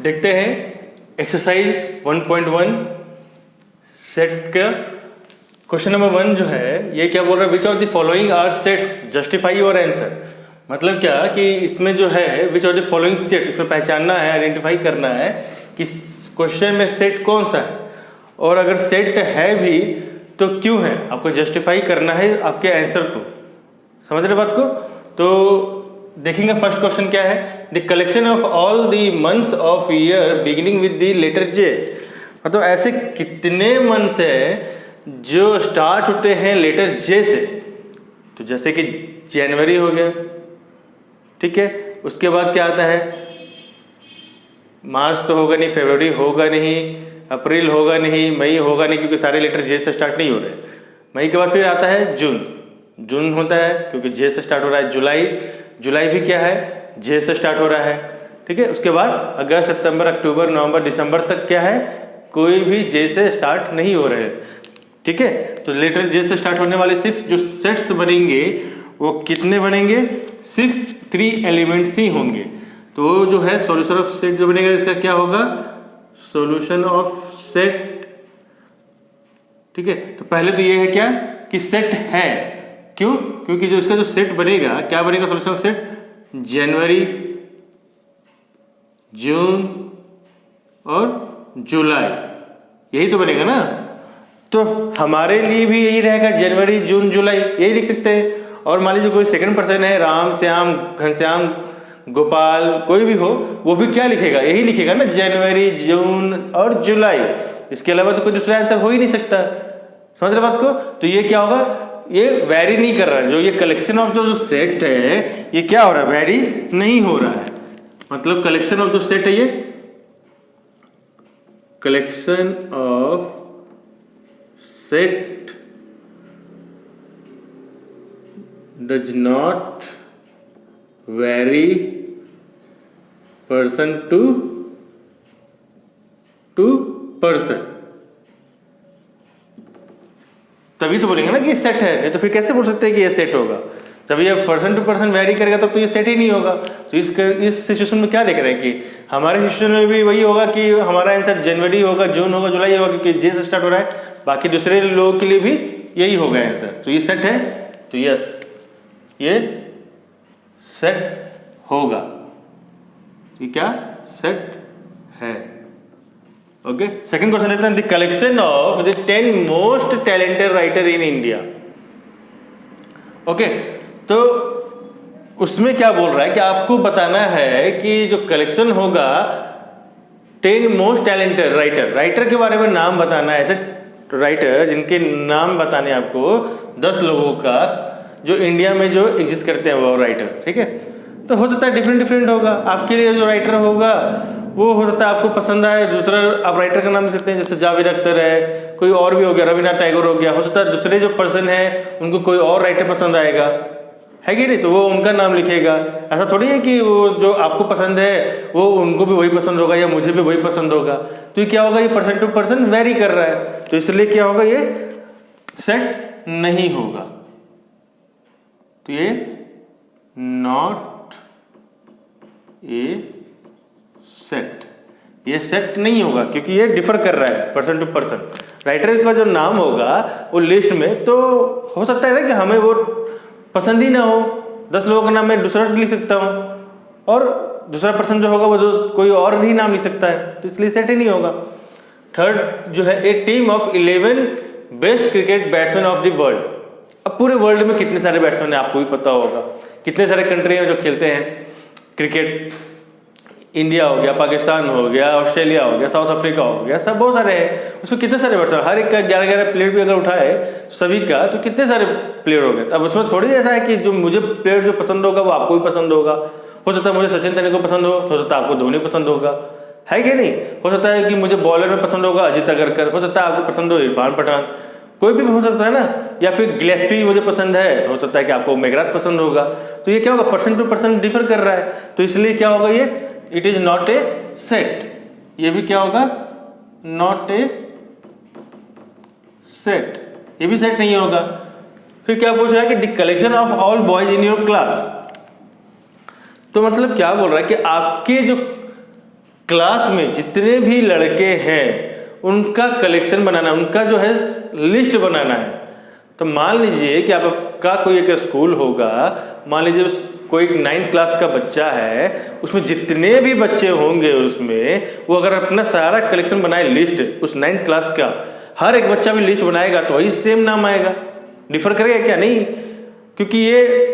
देखते हैं exercise 1.1 set का क्वेश्चन नंबर 1 जो है ये क्या बोल रहा है, which of the following are sets, justify your answer. मतलब क्या कि इसमें जो है which of the following sets, इसमें पहचानना है, आइडेंटिफाई करना है कि क्वेश्चन में सेट कौन सा है, और अगर सेट है भी तो क्यों है, आपको जस्टिफाई करना है आपके आंसर को। समझ रहे बात को? तो देखेंगे फर्स्ट क्वेश्चन क्या है, the collection of all the months of year beginning with the letter J. मतलब ऐसे कितने मंथ्स हैं जो स्टार्ट होते हैं लेटर जे से। तो जैसे कि जनवरी हो गया, ठीक है, उसके बाद क्या आता है, मार्च तो होगा नहीं, फरवरी होगा नहीं, अप्रैल होगा नहीं, मई होगा नहीं क्योंकि सारे लेटर जे से स्टार्ट नहीं हो रहे। मई के बाद फिर आता है जून, जून होता है क्योंकि जे से स्टार्ट हो रहा है। जुलाई, जुलाई भी क्या है, जे से स्टार्ट हो रहा है, ठीक है। उसके बाद अगस्त, सितंबर, अक्टूबर, नवंबर, दिसंबर तक क्या है, कोई भी जे से स्टार्ट नहीं हो रहे हैं, ठीक है। तो लेटर जे से स्टार्ट होने वाले सिर्फ जो सेट्स बनेंगे वो कितने बनेंगे, सिर्फ 3 एलिमेंट्स ही होंगे। तो जो है सॉल्यूशन ऑफ सेट जो बनेगा इसका क्या होगा, सॉल्यूशन ऑफ सेट, ठीक है। तो पहले तो ये है क्या कि सेट है, क्यों, क्योंकि जो इसका जो सेट बनेगा क्या बनेगा, सॉल्यूशन ऑफ सेट, जनवरी, जून और जुलाई, यही तो बनेगा ना। तो हमारे लिए भी यही रहेगा, जनवरी, जून, जुलाई, यही लिख सकते हैं। और मान लीजिए कोई सेकंड पर्सन है, राम, श्याम, घनश्याम, गोपाल, कोई भी हो, वो भी क्या लिखेगा, यही लिखेगा ना, जनवरी, जून और जुलाई। इसके अलावा तो कोई दूसरा आंसर हो ही नहीं सकता। समझ रहे बात को? तो ये क्या होगा, ये वैरी नहीं कर रहा है, जो ये कलेक्शन ऑफ जो सेट है ये क्या हो रहा है, वैरी नहीं हो रहा है। मतलब कलेक्शन ऑफ जो सेट है ये collection of set does not vary person to person. तभी तो बोलेंगे ना कि ये सेट है, नहीं तो फिर कैसे बोल सकते हैं कि ये सेट होगा। जब ये पर्सन टू पर्सन वैरी करेगा तब तो ये सेट ही नहीं होगा। तो इस सिचुएशन में क्या देख रहे हैं कि हमारे सिचुएशन में भी वही होगा कि हमारा आंसर जनवरी होगा, जून होगा, जुलाई होगा, क्योंकि जे से स्टार्ट हो रहा है। बाकी दूसरे लोगों के लिए भी यही होगा आंसर। तो ये सेट है, तो यस ये सेट होगा, ये क्या सेट है। ओके, सेकंड क्वेश्चन लेते हैं, the collection of the 10 most talented writer in India. Okay, तो उसमें क्या बोल रहा है कि आपको बताना है कि जो कलेक्शन होगा 10 मोस्ट टैलेंटेड राइटर, राइटर के बारे में नाम बताना है, ऐसे राइटर जिनके नाम बताने आपको 10 लोगों का जो इंडिया में जो एग्जिस्ट करते हैं वो राइटर, ठीक है। तो हो सकता है डिफरेंट डिफरेंट होगा, आपके लिए जो राइटर होगा वो हो सकता है आपको पसंद आए, दूसरा आप राइटर का नाम ले सकते हैं, जैसे जावेद अख्तर है, कोई और भी हो गया, रविन्द्रनाथ टैगोर हो गया। हो सकता है दूसरे जो पर्सन है उनको कोई और राइटर पसंद आएगा, है कि नहीं, तो वो उनका नाम लिखेगा। ऐसा थोड़ी है कि वो जो आपको पसंद है वो उनको भी वही पसंद होगा या मुझे भी वही पसंद होगा। तो ये क्या होगा, ये पर्सन टू पर्सन वेरी कर रहा है, तो इसलिए क्या होगा, ये सेट नहीं होगा। तो ये नॉट ए सेट, ये सेट नहीं होगा क्योंकि ये डिफर कर रहा है पर्सन टू पर्सन। राइटर का जो नाम होगा वो लिस्ट में, तो हो सकता है ना कि हमें वो पसंद ही ना हो, 10 लोगों का नाम मैं दूसरा लिख सकता हूँ और दूसरा पर्सन जो होगा वो जो कोई और ही नाम लिख सकता है, तो इसलिए सेट ही नहीं होगा। थर्ड जो है, a team of 11 best cricket batsman of the world. अब पूरे वर्ल्ड में कितने सारे बैट्समैन है आपको भी पता होगा, कितने सारे कंट्री हैं जो खेलते हैं क्रिकेट। इंडिया हो गया, पाकिस्तान हो गया, ऑस्ट्रेलिया हो गया, साउथ अफ्रीका हो गया, सब बहुत सारे हैं। उसमें कितने सारे बैट्समैन, हर एक का 11-11 प्लेयर भी अगर उठाए सभी का, तो कितने सारे प्लेयर हो गए। अब उसमें थोड़ी ऐसा है कि जो मुझे प्लेयर जो पसंद होगा वो आपको भी पसंद होगा। हो सकता है मुझे सचिन तेंदुलकर पसंद हो सकता है आपको धोनी पसंद होगा, है कि नहीं। हो सकता है कि मुझे बॉलर में पसंद होगा अजित अगरकर, हो सकता है आपको पसंद हो इरफान पठान, कोई भी हो सकता है ना। या फिर गिलेस्पी मुझे पसंद है तो हो सकता है कि आपको मेघराज पसंद होगा। तो ये क्या होगा, पर्सन टू पर्सन डिफर कर रहा है, तो इसलिए क्या होगा, ये it is not a set. ये भी क्या होगा, नॉट ए सेट, ये भी सेट नहीं होगा। फिर क्या पूछ रहा है कि the collection of all boys in your class. तो मतलब क्या बोल रहा है कि आपके जो क्लास में जितने भी लड़के हैं उनका कलेक्शन बनाना, उनका जो है लिस्ट बनाना है। तो मान लीजिए कि आपका कोई एक स्कूल होगा, मान लीजिए कोई 9th क्लास का बच्चा है, उसमें जितने भी बच्चे होंगे उसमें वो अगर अपना सारा कलेक्शन बनाए लिस्ट उस 9th क्लास का, हर एक बच्चा भी लिस्ट बनाएगा तो वही सेम नाम आएगा। डिफर करेगा क्या? नहीं, क्योंकि ये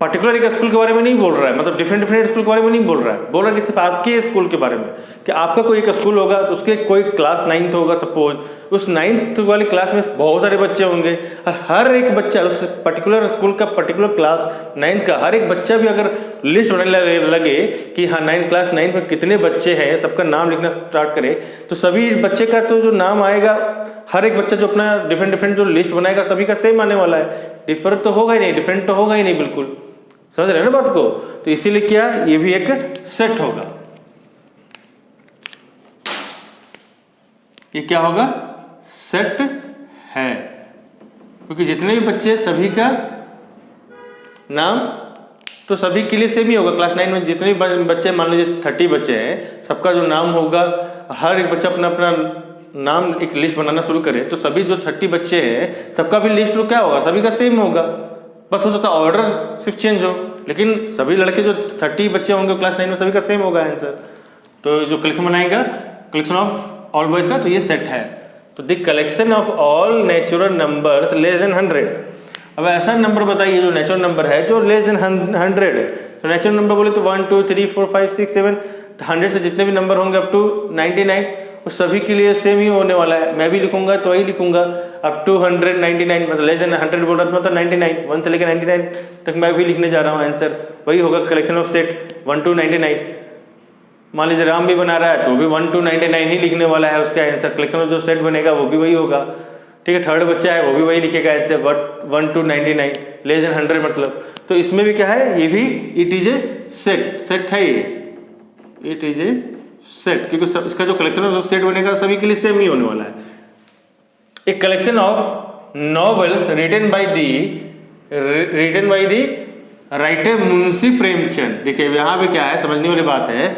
पर्टिकुलर एक स्कूल के बारे में नहीं बोल रहा है, मतलब डिफरेंट स्कूल के बारे में नहीं बोल रहा है, बोल रहा है कि सिर्फ आपके स्कूल के बारे में। कि आपका कोई एक स्कूल होगा तो उसके कोई क्लास 9th होगा सपोज, उस 9th वाले क्लास में बहुत सारे बच्चे होंगे और हर एक बच्चा उस पर्टिकुलर स्कूल का पर्टिकुलर क्लास 9th का हर एक बच्चा भी अगर लिस्ट बनाने लगे कि हाँ 9th क्लास 9th में कितने बच्चे हैं, सबका नाम लिखना स्टार्ट करे, तो सभी बच्चे का तो जो नाम आएगा, हर एक बच्चा जो अपना डिफरेंट जो लिस्ट बनाएगा सभी का सेम आने वाला है। डिफर तो होगा ही नहीं, डिफरेंट तो होगा ही नहीं, बिल्कुल समझ रहे हैं ना बात को। तो इसीलिए क्या, ये भी एक सेट होगा। ये क्या होगा? सेट है, क्योंकि जितने भी बच्चे सभी का नाम तो सभी के लिए सेम ही होगा। क्लास 9 में जितने भी बच्चे, मान लीजिए 30 बच्चे हैं, सबका जो नाम होगा, हर एक बच्चा अपना अपना नाम एक लिस्ट बनाना शुरू करे तो सभी जो 30 बच्चे हैं सबका भी लिस्ट क्या होगा? सभी का सेम होगा। बस हो सकता है ऑर्डर सिर्फ चेंज हो, लेकिन सभी लड़के जो 30 बच्चे होंगे क्लास 9 में सभी का सेम होगा आंसर। तो जो कलेक्शन बनाएगा कलेक्शन ऑफ ऑल बॉयज का, तो ये सेट है। तो the collection of all natural numbers less than 100। अब ऐसा नंबर बताइए जो नेचुरल नंबर है जो लेस देन 100 है। तो नेचुरल नंबर बोले तो 1 2 3 4 5 6 7, 100 से जितने भी नंबर होंगे अप टू 99 उस सभी के लिए सेम ही होने वाला है। मैं भी लिखूंगा तो वही लिखूंगा अप टू 199, मतलब लेस देन 100 बोल रहा था, मतलब 99, 1 से लेकर 99 तक मैं भी लिखने जा रहा हूँ आंसर, वही होगा कलेक्शन ऑफ सेट 1 to 99। मान लीजिए राम भी बना रहा है तो भी 1 to 99 ही लिखने वाला है उसका आंसर, कलेक्शन ऑफ जो सेट बनेगा वो भी वही होगा। ठीक है, थर्ड बच्चा है वो भी वही लिखेगा आंसर 1 to 99 लेस देन 100 मतलब। तो इसमें भी क्या है, ये भी it is a set, set है ये, इट इज ए सेट, क्योंकि इसका जो कलेक्शन ऑफ सेट बनेगा सभी के लिए सेम ही होने वाला है। A collection of novels written by the writer Munshi Premchand. देखिए यहाँ पे क्या है, समझने वाली बात है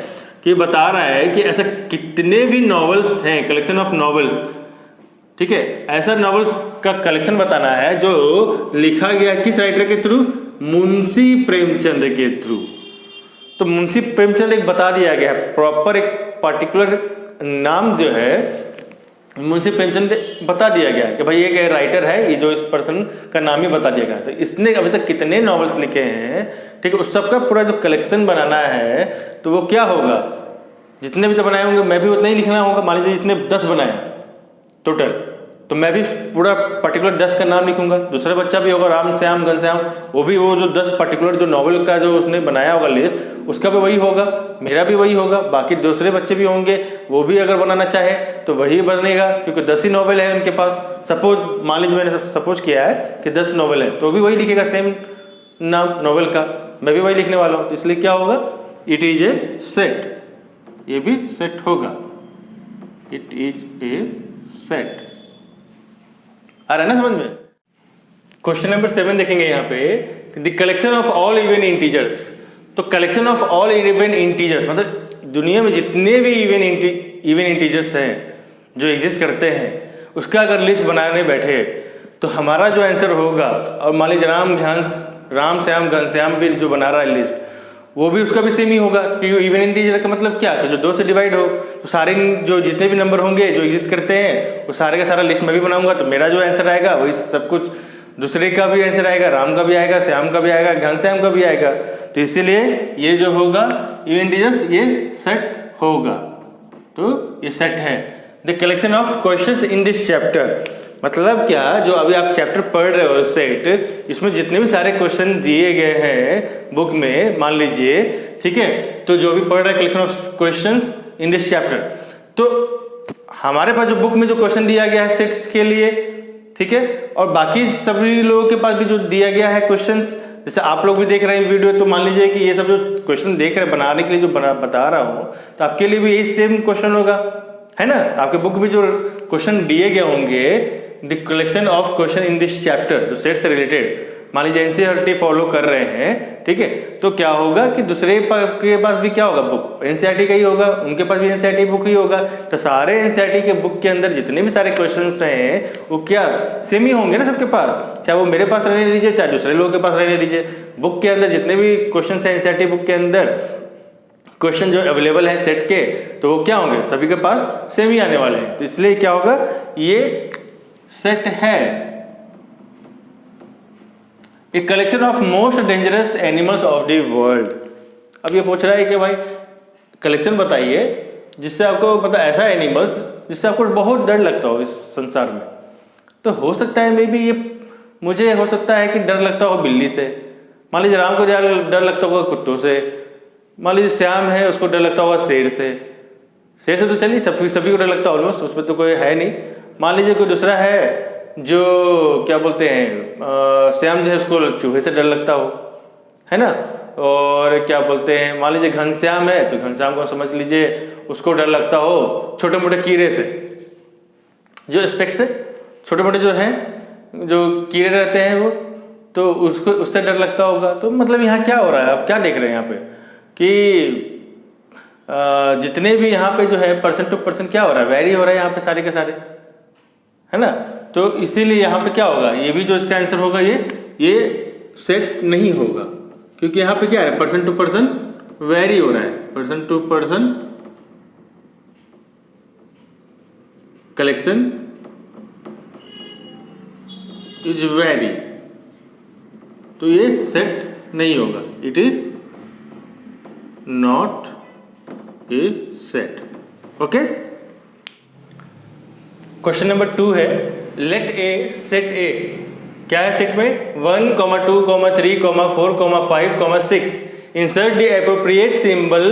कि बता रहा है कि ऐसा कितने भी नॉवेल्स हैं, कलेक्शन ऑफ नॉवेल्स, ठीक है, ऐसा नॉवेल्स का कलेक्शन बताना है जो लिखा गया किस राइटर के थ्रू? मुंशी प्रेमचंद के थ्रू। तो मुंशी प्रेमचंद एक बता दिया गया है, प्रॉपर एक पर्टिकुलर नाम जो है मुंशी प्रेमचंद बता दिया गया कि भाई एक राइटर है, ये जो इस पर्सन का नाम ही बता दिया गया। तो इसने अभी तक कितने नॉवेल्स लिखे हैं, ठीक है, उस सब का पूरा जो कलेक्शन बनाना है तो वो क्या होगा, जितने भी तो बनाए होंगे मैं भी उतना ही लिखना होगा। मान लीजिए इसने 10 बनाया टोटल, तो मैं भी पूरा पर्टिकुलर 10 का नाम लिखूंगा। दूसरा बच्चा भी होगा राम श्याम घनश्याम, वो भी वो जो 10 पर्टिकुलर जो नॉवेल का जो उसने बनाया होगा लिस्ट, उसका भी वही होगा, मेरा भी वही होगा, बाकी दूसरे बच्चे भी होंगे वो भी अगर बनाना चाहे तो वही बनेगा, क्योंकि 10 ही नॉवेल है उनके पास। सपोज मान लीजिए मैंने सपोज किया है कि 10 नॉवेल है तो भी वही लिखेगा सेम नाम नॉवेल का, मैं भी वही लिखने वाला हूँ। तो इसलिए क्या होगा, इट इज ए सेट, ये भी सेट होगा, इट इज ए सेट। आ रहा है ना समझ में? क्वेश्चन नंबर 7 देखेंगे यहाँ पे, the collection of all even integers. तो collection of all even integers मतलब दुनिया में जितने भी इवन इंटीजर्स हैं जो एग्जिस्ट करते हैं उसका अगर लिस्ट बनाने बैठे तो हमारा जो आंसर होगा, और मान लीजिए राम श्याम घनश्याम भी जो बना रहा है लिस्ट, वो भी उसका भी सेम ही होगा, क्योंकि इवन इंटीजर का मतलब क्या, कि जो 2 से डिवाइड हो तो सारे जो जितने भी नंबर होंगे जो एग्जिस्ट करते हैं वो सारे का सारा लिस्ट में भी बनाऊंगा, तो मेरा जो आंसर आएगा वही सब कुछ, दूसरे का भी आंसर आएगा, राम का भी आएगा, श्याम का भी आएगा, घनश्याम का भी आएगा। तो इसीलिए ये जो होगा इवन इंटीजर्स ये सेट होगा, तो ये सेट है। The collection of questions in this chapter मतलब क्या, जो अभी आप चैप्टर पढ़ रहे हो सेट, इसमें जितने भी सारे क्वेश्चन दिए गए हैं बुक में मान लीजिए, ठीक है, तो जो भी पढ़ रहे हैं collection of questions in this chapter, तो हमारे पास जो बुक में जो क्वेश्चन दिया गया है सेट्स के लिए, ठीक है, और बाकी सभी लोगों के पास भी जो दिया गया है क्वेश्चंस, जैसे आप लोग भी देख रहे हैं वीडियो, तो मान लीजिए कि ये सब जो क्वेश्चन देख रहे हैं बनाने के लिए जो बता रहा हूँ, तो आपके लिए भी यही सेम क्वेश्चन होगा, है ना। आपके बुक में जो क्वेश्चन दिए गए होंगे, the collection of question in this chapter, जो सेट से रिलेटेड, मान लीजिए एनसीईआरटी फॉलो कर रहे हैं, ठीक है, तो क्या होगा कि दूसरे के पास भी क्या होगा, बुक एनसीईआरटी का ही होगा, उनके पास भी एनसीईआरटी बुक ही होगा। तो सारे एनसीईआरटी के बुक के अंदर जितने भी सारे क्वेश्चंस हैं वो क्या सेम ही होंगे ना सबके पास, चाहे वो मेरे पास रहने दीजिए चाहे दूसरे लोगों के पास रहने दीजिए। बुक के अंदर जितने भी क्वेश्चन हैं एनसीईआरटी बुक के अंदर, क्वेश्चन जो अवेलेबल है सेट के, तो वो क्या होंगे, सभी के पास सेम ही आने वाले हैं। तो इसलिए क्या होगा, ये सेट है a collection of most dangerous animals of the world. अब ये पूछ रहा है कि भाई कलेक्शन बताइए जिससे आपको पता ऐसा एनिमल्स जिससे आपको बहुत डर लगता हो इस संसार में। तो हो सकता है मे बी ये मुझे हो सकता है कि डर लगता हो बिल्ली से, मान लीजिए राम को डर लगता होगा कुत्तों से, मान लीजिए श्याम है उसको डर लगता होगा शेर से। शेर से तो चलिए सभी को डर लगता है ऑलमोस्ट, उसमें तो कोई है नहीं। मान लीजिए कोई दूसरा है जो क्या बोलते हैं श्याम जो है उसको चूहे से डर लगता हो, है ना। और क्या बोलते हैं, मान लीजिए घनश्याम है तो घनश्याम को समझ लीजिए उसको डर लगता हो छोटे मोटे कीड़े से, जो स्पेक्स से छोटे मोटे जो हैं जो कीड़े रहते हैं वो, तो उसको उससे डर लगता होगा। तो मतलब यहाँ क्या हो रहा है, आप क्या देख रहे हैं यहाँ पे कि जितने भी यहाँ पे जो है परसेंट टू परसेंट क्या हो रहा है, वेरी हो रहा है यहाँ पे सारे के सारे, है ना। तो इसीलिए यहाँ पे क्या होगा, ये भी जो इसका आंसर होगा ये सेट नहीं होगा, क्योंकि यहाँ पे क्या है परसेंट टू पर्सन वेरी हो रहा है, person to person collection is vary, तो ये सेट नहीं होगा, it is not a set. Okay, question number 2 है लेट ए सेट ए, क्या है सेट में 1, 2, 3, 4, 5, 6 insert the appropriate symbol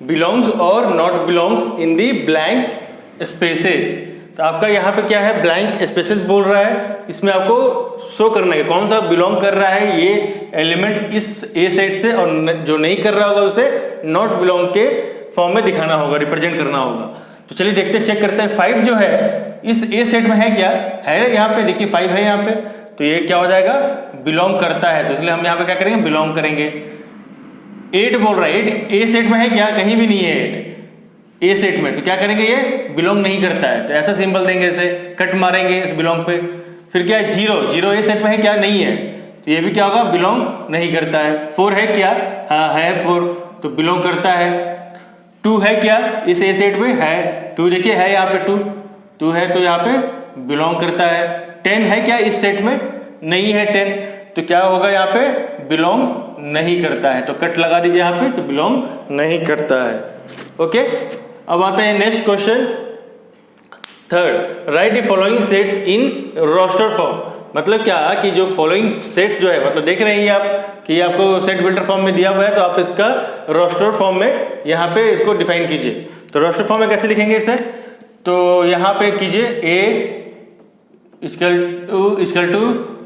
belongs और not belongs in the blank spaces. तो आपका यहाँ पे क्या है ब्लैंक स्पेसेस बोल रहा है, इसमें आपको शो करना है कौन सा बिलोंग कर रहा है ये एलिमेंट इस ए सेट से, और जो नहीं कर रहा होगा उसे नॉट बिलोंग के फॉर्म में दिखाना होगा, रिप्रेजेंट करना होगा। तो चलिए देखते हैं, चेक करते हैं 5 जो है इस ए सेट में है क्या, है यहाँ पे देखिए 5 है यहाँ पे, तो ये क्या हो जाएगा बिलोंग करता है, तो इसलिए हम यहाँ पे क्या करेंगे बिलोंग करेंगे। 8 बोल रहा है 8 ए सेट में है क्या, कहीं भी नहीं है 8 ए सेट में, तो क्या करेंगे ये बिलोंग नहीं करता है, तो ऐसा सिंबल देंगे, इसे कट मारेंगे इस बिलोंग पे। फिर क्या है 0 ए सेट में है क्या, नहीं है, तो ये भी क्या होगा बिलोंग नहीं करता है। 4 है क्या, हाँ है 4, तो बिलोंग करता है। 2 है क्या इस ए सेट में, है 2, देखिए है यहाँ पे 2 है तो यहाँ पे बिलोंग करता है। 10 है क्या इस सेट में, नहीं है 10, तो क्या होगा यहाँ पे बिलोंग नहीं करता है, तो कट लगा दीजिए यहाँ पे, तो बिलोंग नहीं करता है। ओके, अब आता है next question 3rd, write the following sets in roster form. मतलब क्या कि जो फॉलोइंग सेट्स जो है, मतलब देख रहे हैं आप कि आपको सेट बिल्डर फॉर्म में दिया हुआ है, तो आप इसका रोस्टर फॉर्म में यहाँ पे इसको डिफाइन कीजिए। तो रोस्टर फॉर्म में कैसे लिखेंगे इसे, तो यहाँ पे कीजिए a इक्वल टू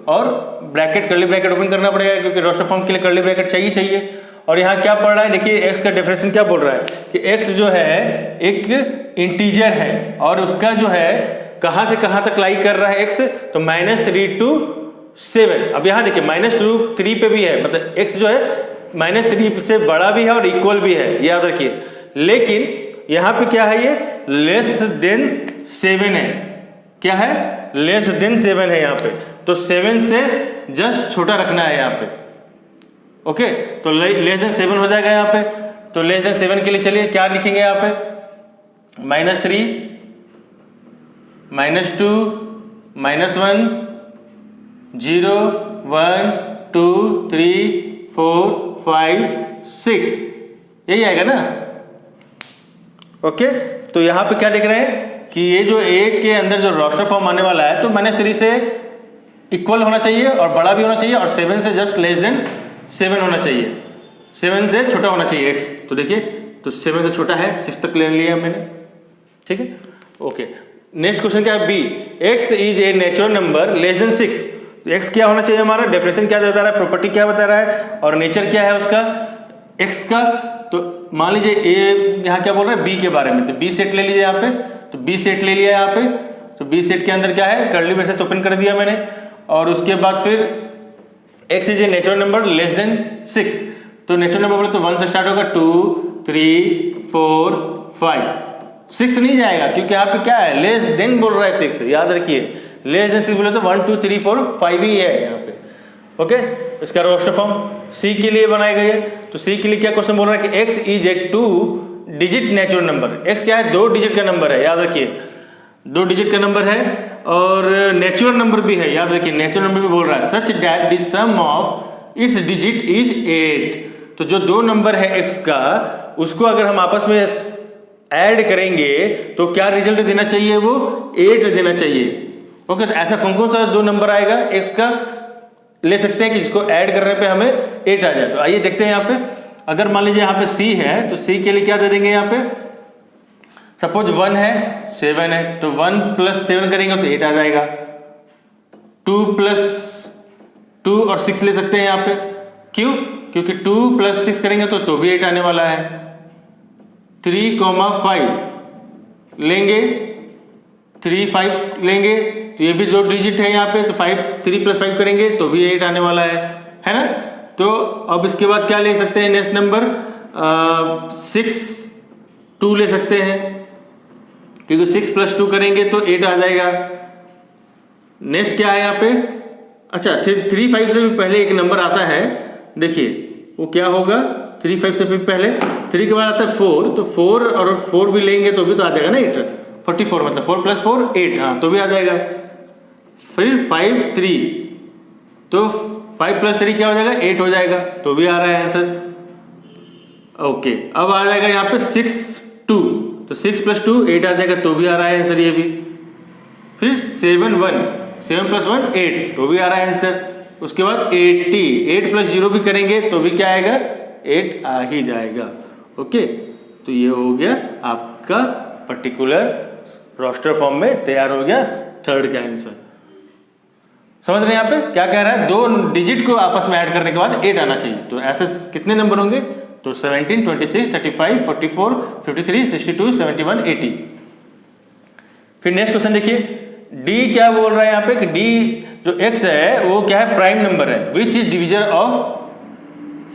और ब्रैकेट कर्ली ब्रैकेट ओपन करना पड़ेगा, क्योंकि रोस्टर फॉर्म के लिए कर्ली ब्रैकेट चाहिए। और यहाँ क्या पढ़ रहा है, देखिए x का डेफिनेशन क्या बोल रहा है कि x जो है एक इंटीजर है, और उसका जो है कहाँ से कहाँ तक लाई कर रहा है x, तो -3 to 7। अब यहाँ देखिए -2 3 पे भी है, मतलब x जो है -3 से बड़ा भी है और इक्वल भी है, याद रखिए। लेकिन यहाँ पे क्या है, ये लेस देन 7 है, क्या है लेस देन 7 है यहाँ पे, तो 7 से जस्ट छोटा रखना है यहाँ पे। ओके, तो लेस देन 7 हो जाएगा यहाँ पे, तो लेस देन 7 के लिए चलिए क्या लिखेंगे यहाँ पे -3 -2 -1 0 1 2 3 4 5 6, यही आएगा ना। ओके, तो यहाँ पे क्या देख रहे हैं कि ये जो a के अंदर जो रोस्टर फॉर्म आने वाला है, तो -3 से इक्वल होना चाहिए और बड़ा भी होना चाहिए, और 7 से जस्ट लेस देन 7 होना चाहिए, 7 से छोटा होना चाहिए x। तो देखिए, तो 7 से छोटा है, 6 तक ले लिया मैंने, ठीक है। ओके, नेक्स्ट क्वेश्चन क्या है b, x is a natural number less than 6। तो x क्या होना चाहिए, हमारा डेफिनेशन क्या बता रहा है, प्रॉपर्टी क्या बता रहा है, और नेचर क्या है उसका x का। तो मान लीजिए a यहाँ क्या बोल रहा है b के बारे में, तो b सेट ले लीजिए यहाँ पे, तो b सेट ले लिया यहाँ पे, तो b सेट के अंदर क्या है कर्ली ब्रेसेस ओपन कर दिया मैंने, और उसके बाद फिर x is a natural number less than 6, तो नेचुरल नंबर बोले तो 1 से स्टार्ट होगा, 2 3 4 5, 6 नहीं जाएगा क्योंकि यहाँ पे क्या है, लेस देन बोल रहा है 6, याद रखिए लेस देन 6 बोले तो 1 2 3 4 5 ही है यहाँ पे। ओके, इसका रोस्टर फॉर्म C के लिए बनाया गया है, तो C के लिए क्या क्वेश्चन बोल रहा है कि x is a 2 digit natural number, x क्या है, 2 डिजिट का नंबर है, याद रखिए 2 डिजिट का नंबर है और नेचुरल नंबर भी है, याद रखिए नेचुरल नंबर भी बोल रहा है, such that the sum of its digit is 8, तो जो 2 नंबर है x का उसको अगर हम आपस में ऐड करेंगे तो क्या रिजल्ट देना चाहिए, वो 8 देना चाहिए। ओके, तो ऐसा कौन कौन सा 2 नंबर आएगा x का ले सकते हैं कि जिसको ऐड करने पे हमें 8 आ जाए। तो आइए देखते हैं यहाँ पे, अगर मान लीजिए यहाँ पे C है तो C के लिए क्या दे देंगे, यहाँ पे सपोज 1 है 7 है तो 1 + 7 करेंगे तो 8 आ जाएगा, 2 + 2 और 6 ले सकते हैं यहाँ पे, क्यों, क्योंकि 2 + 6 करेंगे तो भी 8 आने वाला है, 3, 5 लेंगे, 3 5 लेंगे तो ये भी 2 डिजिट है यहाँ पे, तो 3 + 5 करेंगे तो भी 8 आने वाला है ना। तो अब इसके बाद क्या ले सकते हैं, नेक्स्ट नंबर 6 2 ले सकते हैं क्योंकि 6 + 2 करेंगे तो 8 आ जाएगा। नेक्स्ट क्या है यहाँ पे, अच्छा 3 5 से भी पहले एक नंबर आता है, देखिए वो क्या होगा, 3 5 से भी पहले 3 के बाद आता है 4, तो 4 और 4 भी लेंगे तो भी तो आ जाएगा ना 8, 44 मतलब 4 + 4 8, हाँ तो भी आ जाएगा। फिर 5 3 तो 5 + 3 क्या हो जाएगा, 8 हो जाएगा, तो भी आ रहा है आंसर। ओके, अब आ जाएगा यहाँ पे 6 2, तो 6 + 2 8 आ जाएगा, तो भी आ रहा है आंसर ये भी। फिर 7 1 7 + 1 8, तो भी आ रहा है आंसर। उसके बाद 80 8 + 0 भी करेंगे तो भी क्या आएगा, 8 आ ही जाएगा। ओके, तो ये हो गया आपका पर्टिकुलर रोस्टर फॉर्म में तैयार हो गया थर्ड का आंसर। समझ रहे हैं यहाँ पे क्या कह रहा है, 2 डिजिट को आपस में ऐड करने के बाद 8 आना चाहिए, तो ऐसे कितने नंबर होंगे, तो 17 26 35 44 53 62 71 80। फिर नेक्स्ट क्वेश्चन देखिए, D क्या बोल रहा है यहाँ पे कि D जो x है वो क्या है, प्राइम नंबर है, विच इज डिविजन ऑफ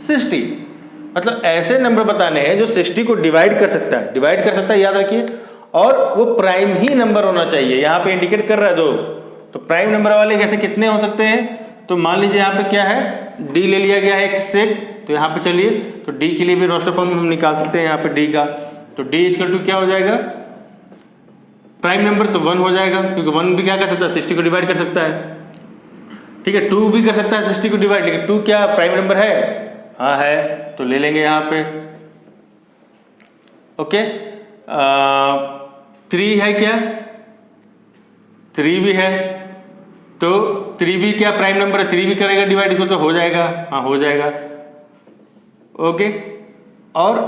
60, मतलब ऐसे नंबर बताने हैं जो 60 को डिवाइड कर सकता है, याद रखिए, और वो प्राइम ही नंबर होना चाहिए, यहाँ पे इंडिकेट कर रहा है 2, तो प्राइम नंबर वाले कैसे कितने हो सकते हैं, तो मान लीजिए यहाँ पे क्या है, D ले लिया गया है एक सेट, तो यहाँ पे चलिए तो D के लिए भी रोस्टर फॉर्म हम निकाल सकते हैं यहाँ पे D का, तो D = क्या हो जाएगा, प्राइम नंबर तो 1 हो जाएगा क्योंकि 1 भी क्या कर सकता है, 60 को डिवाइड कर सकता है, ठीक है, 2 भी कर सकता है 60 को डिवाइड, लेकिन 2 क्या प्राइम नंबर है, हाँ है, तो ले लेंगे यहाँ पे। ओके, 3 है क्या, 3 भी है, तो 3 भी क्या प्राइम नंबर है, 3 भी करेगा डिवाइड इसको तो हो जाएगा, हाँ हो जाएगा। ओके, और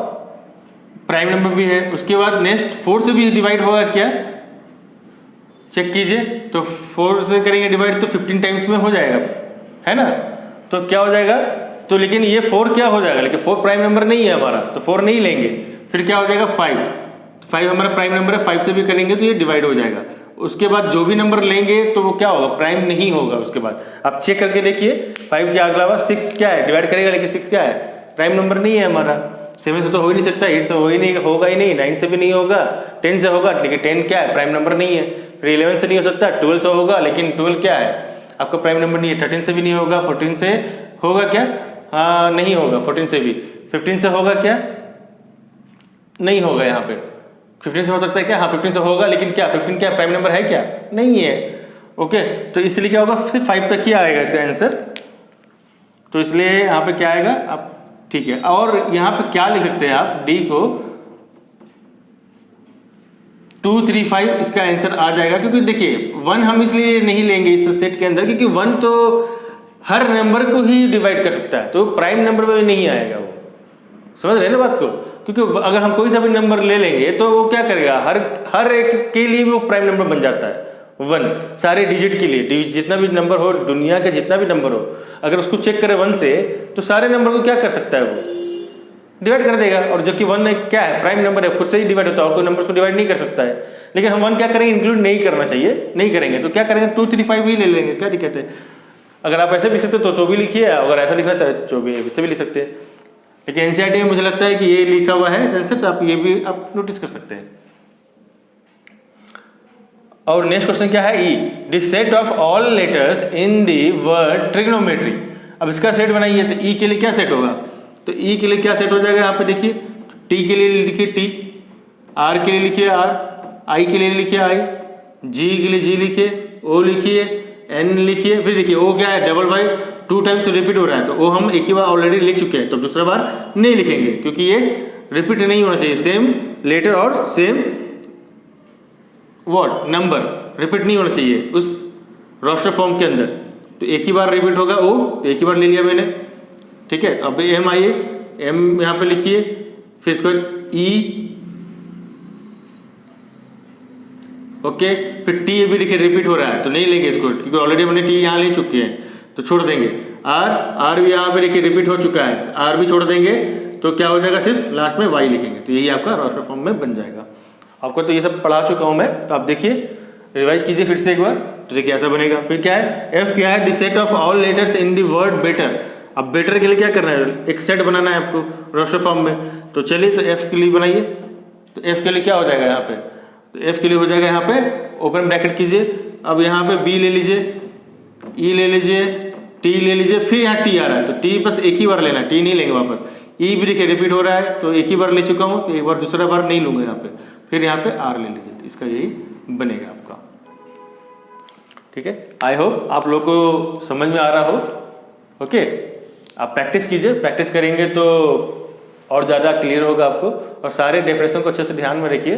प्राइम नंबर भी है। उसके बाद नेक्स्ट 4 से भी डिवाइड होगा क्या, चेक कीजिए, तो 4 से करेंगे डिवाइड तो 15 टाइम्स में हो जाएगा, है ना, तो क्या हो जाएगा, तो लेकिन ये 4 क्या हो जाएगा, लेकिन 4 प्राइम नंबर नहीं है हमारा, तो 4 नहीं लेंगे, फिर क्या हो जाएगा 5 हमारा प्राइम नंबर है, 5 से भी करेंगे तो ये डिवाइड हो जाएगा। उसके बाद जो भी नंबर लेंगे तो वो क्या होगा, प्राइम नहीं होगा। उसके बाद आप चेक करके देखिए, 5 के अगला 6 क्या है, डिवाइड करेगा, लेकिन 6 क्या है, प्राइम नंबर नहीं है हमारा, 7 से तो हो ही नहीं सकता, 8 से हो ही नहीं, होगा ही नहीं, 9 से भी नहीं होगा, 10 से होगा, लेकिन 10 क्या है, प्राइम नंबर नहीं है। फिर 11 से नहीं हो सकता, 12 से होगा, लेकिन 12 क्या है, आपका प्राइम नंबर नहीं है। 13 से भी नहीं होगा, 14 से होगा क्या, हाँ नहीं होगा 14 से भी। 15 से होगा क्या, नहीं होगा, यहाँ पे 15 से हो सकता है क्या, हाँ 15 से होगा, लेकिन क्या 15 क्या प्राइम नंबर है क्या, नहीं है। ओके, तो इसलिए क्या होगा, सिर्फ 5 तक ही आएगा इसका आंसर, तो इसलिए यहाँ पे क्या आएगा आप, ठीक है। और यहाँ पे क्या लिख सकते हैं आप, डी को 2 3 5 इसका आंसर आ जाएगा, क्योंकि देखिए 1 हम इसलिए नहीं लेंगे इस सेट के अंदर क्योंकि 1 तो हर नंबर को ही डिवाइड कर सकता है, तो प्राइम नंबर में नहीं आएगा वो, समझ रहे हैं ना बात को। क्योंकि अगर हम कोई सा भी नंबर ले लेंगे तो वो क्या करेगा, हर एक के लिए वो प्राइम नंबर बन जाता है 1, सारे डिजिट के लिए, जितना भी नंबर हो, दुनिया का जितना भी नंबर हो, अगर उसको चेक करें 1 से, तो सारे नंबर को क्या कर सकता है, वो डिवाइड कर देगा। और जबकि 1 क्या है, प्राइम नंबर है, खुद से ही डिवाइड होता है, और कोई नंबर को डिवाइड नहीं कर सकता है। लेकिन हम 1 क्या करेंगे, इंक्लूड नहीं करना चाहिए, नहीं करेंगे, तो क्या करेंगे 2 3 5 ही ले लेंगे, क्या दिक्कत है। अगर आप ऐसे भी लिख सकते तो भी लिखिए, अगर ऐसा लिखना है तो भी वैसे भी लिख सकते हैं। लेकिन एनसीईआरटी में मुझे लगता है कि ये लिखा हुआ है आंसर, तो आप ये भी आप नोटिस कर सकते हैं। और नेक्स्ट क्वेश्चन क्या है, E the set of all letters in the word trigonometry. अब इसका सेट बनाइए, तो ई के लिए क्या सेट होगा, तो ई के लिए क्या सेट हो जाएगा यहाँ पे देखिए, टी के लिए लिखिए टी, आर के लिए लिखिए आर, आई के लिए लिखिए आई, जी के लिए जी लिखिए, ओ लिखिए, एन लिखिए, फिर देखिए ओ क्या है डबल बाई 2 टाइम्स रिपीट हो रहा है, तो ओ हम एक ही बार ऑलरेडी लिख चुके हैं, तो दूसरा बार नहीं लिखेंगे क्योंकि ये रिपीट नहीं होना चाहिए, सेम लेटर और सेम वर्ड नंबर रिपीट नहीं होना चाहिए उस रोस्टर फॉर्म के अंदर। तो एक ही बार रिपीट होगा ओ, तो एक ही बार ले लिया मैंने, ठीक है। तो अब एम आइए, एम यहाँ पे लिखिए, फिर इसको ई, ओके, फिर टी भी देखिए रिपीट हो रहा है तो नहीं लेंगे इसको क्योंकि ऑलरेडी हमने टी यहाँ ले चुके हैं, तो छोड़ देंगे। आर, आर भी यहाँ पे देखिए रिपीट हो चुका है, आर भी छोड़ देंगे, तो क्या हो जाएगा, सिर्फ लास्ट में वाई लिखेंगे, तो यही आपका रोस्टर फॉर्म में बन जाएगा। आपको तो ये सब पढ़ा चुका हूँ मैं, तो आप देखिए रिवाइज कीजिए फिर से एक बार, तो देखिए ऐसा बनेगा। फिर क्या है, एफ क्या है, the set of all letters in the word better. अब बेटर के लिए क्या करना है, एक सेट बनाना है आपको रोस्टर फॉर्म में, तो चलिए तो एफ के लिए बनाइए। तो एफ के लिए क्या हो जाएगा यहाँ पे, तो एफ के लिए हो जाएगा यहाँ पे ओपन ब्रैकेट कीजिए, अब यहाँ पे बी ले लीजिए, ई ले लीजिए, टी ले लीजिए, फिर यहाँ टी आ रहा है तो टी बस एक ही बार लेना, टी नहीं लेंगे वापस। ई भी देखिए रिपीट हो रहा है तो एक ही बार ले चुका हूँ, तो एक बार दूसरा बार नहीं लूँगा यहाँ पे, फिर यहाँ पे आर ले लीजिए, तो इसका यही बनेगा आपका, ठीक है। आई होप आप लोग को समझ में आ रहा हो, ओके। आप प्रैक्टिस कीजिए, प्रैक्टिस करेंगे तो और ज़्यादा क्लियर होगा आपको, और सारे डेफिनेशन को अच्छे से ध्यान में रखिए।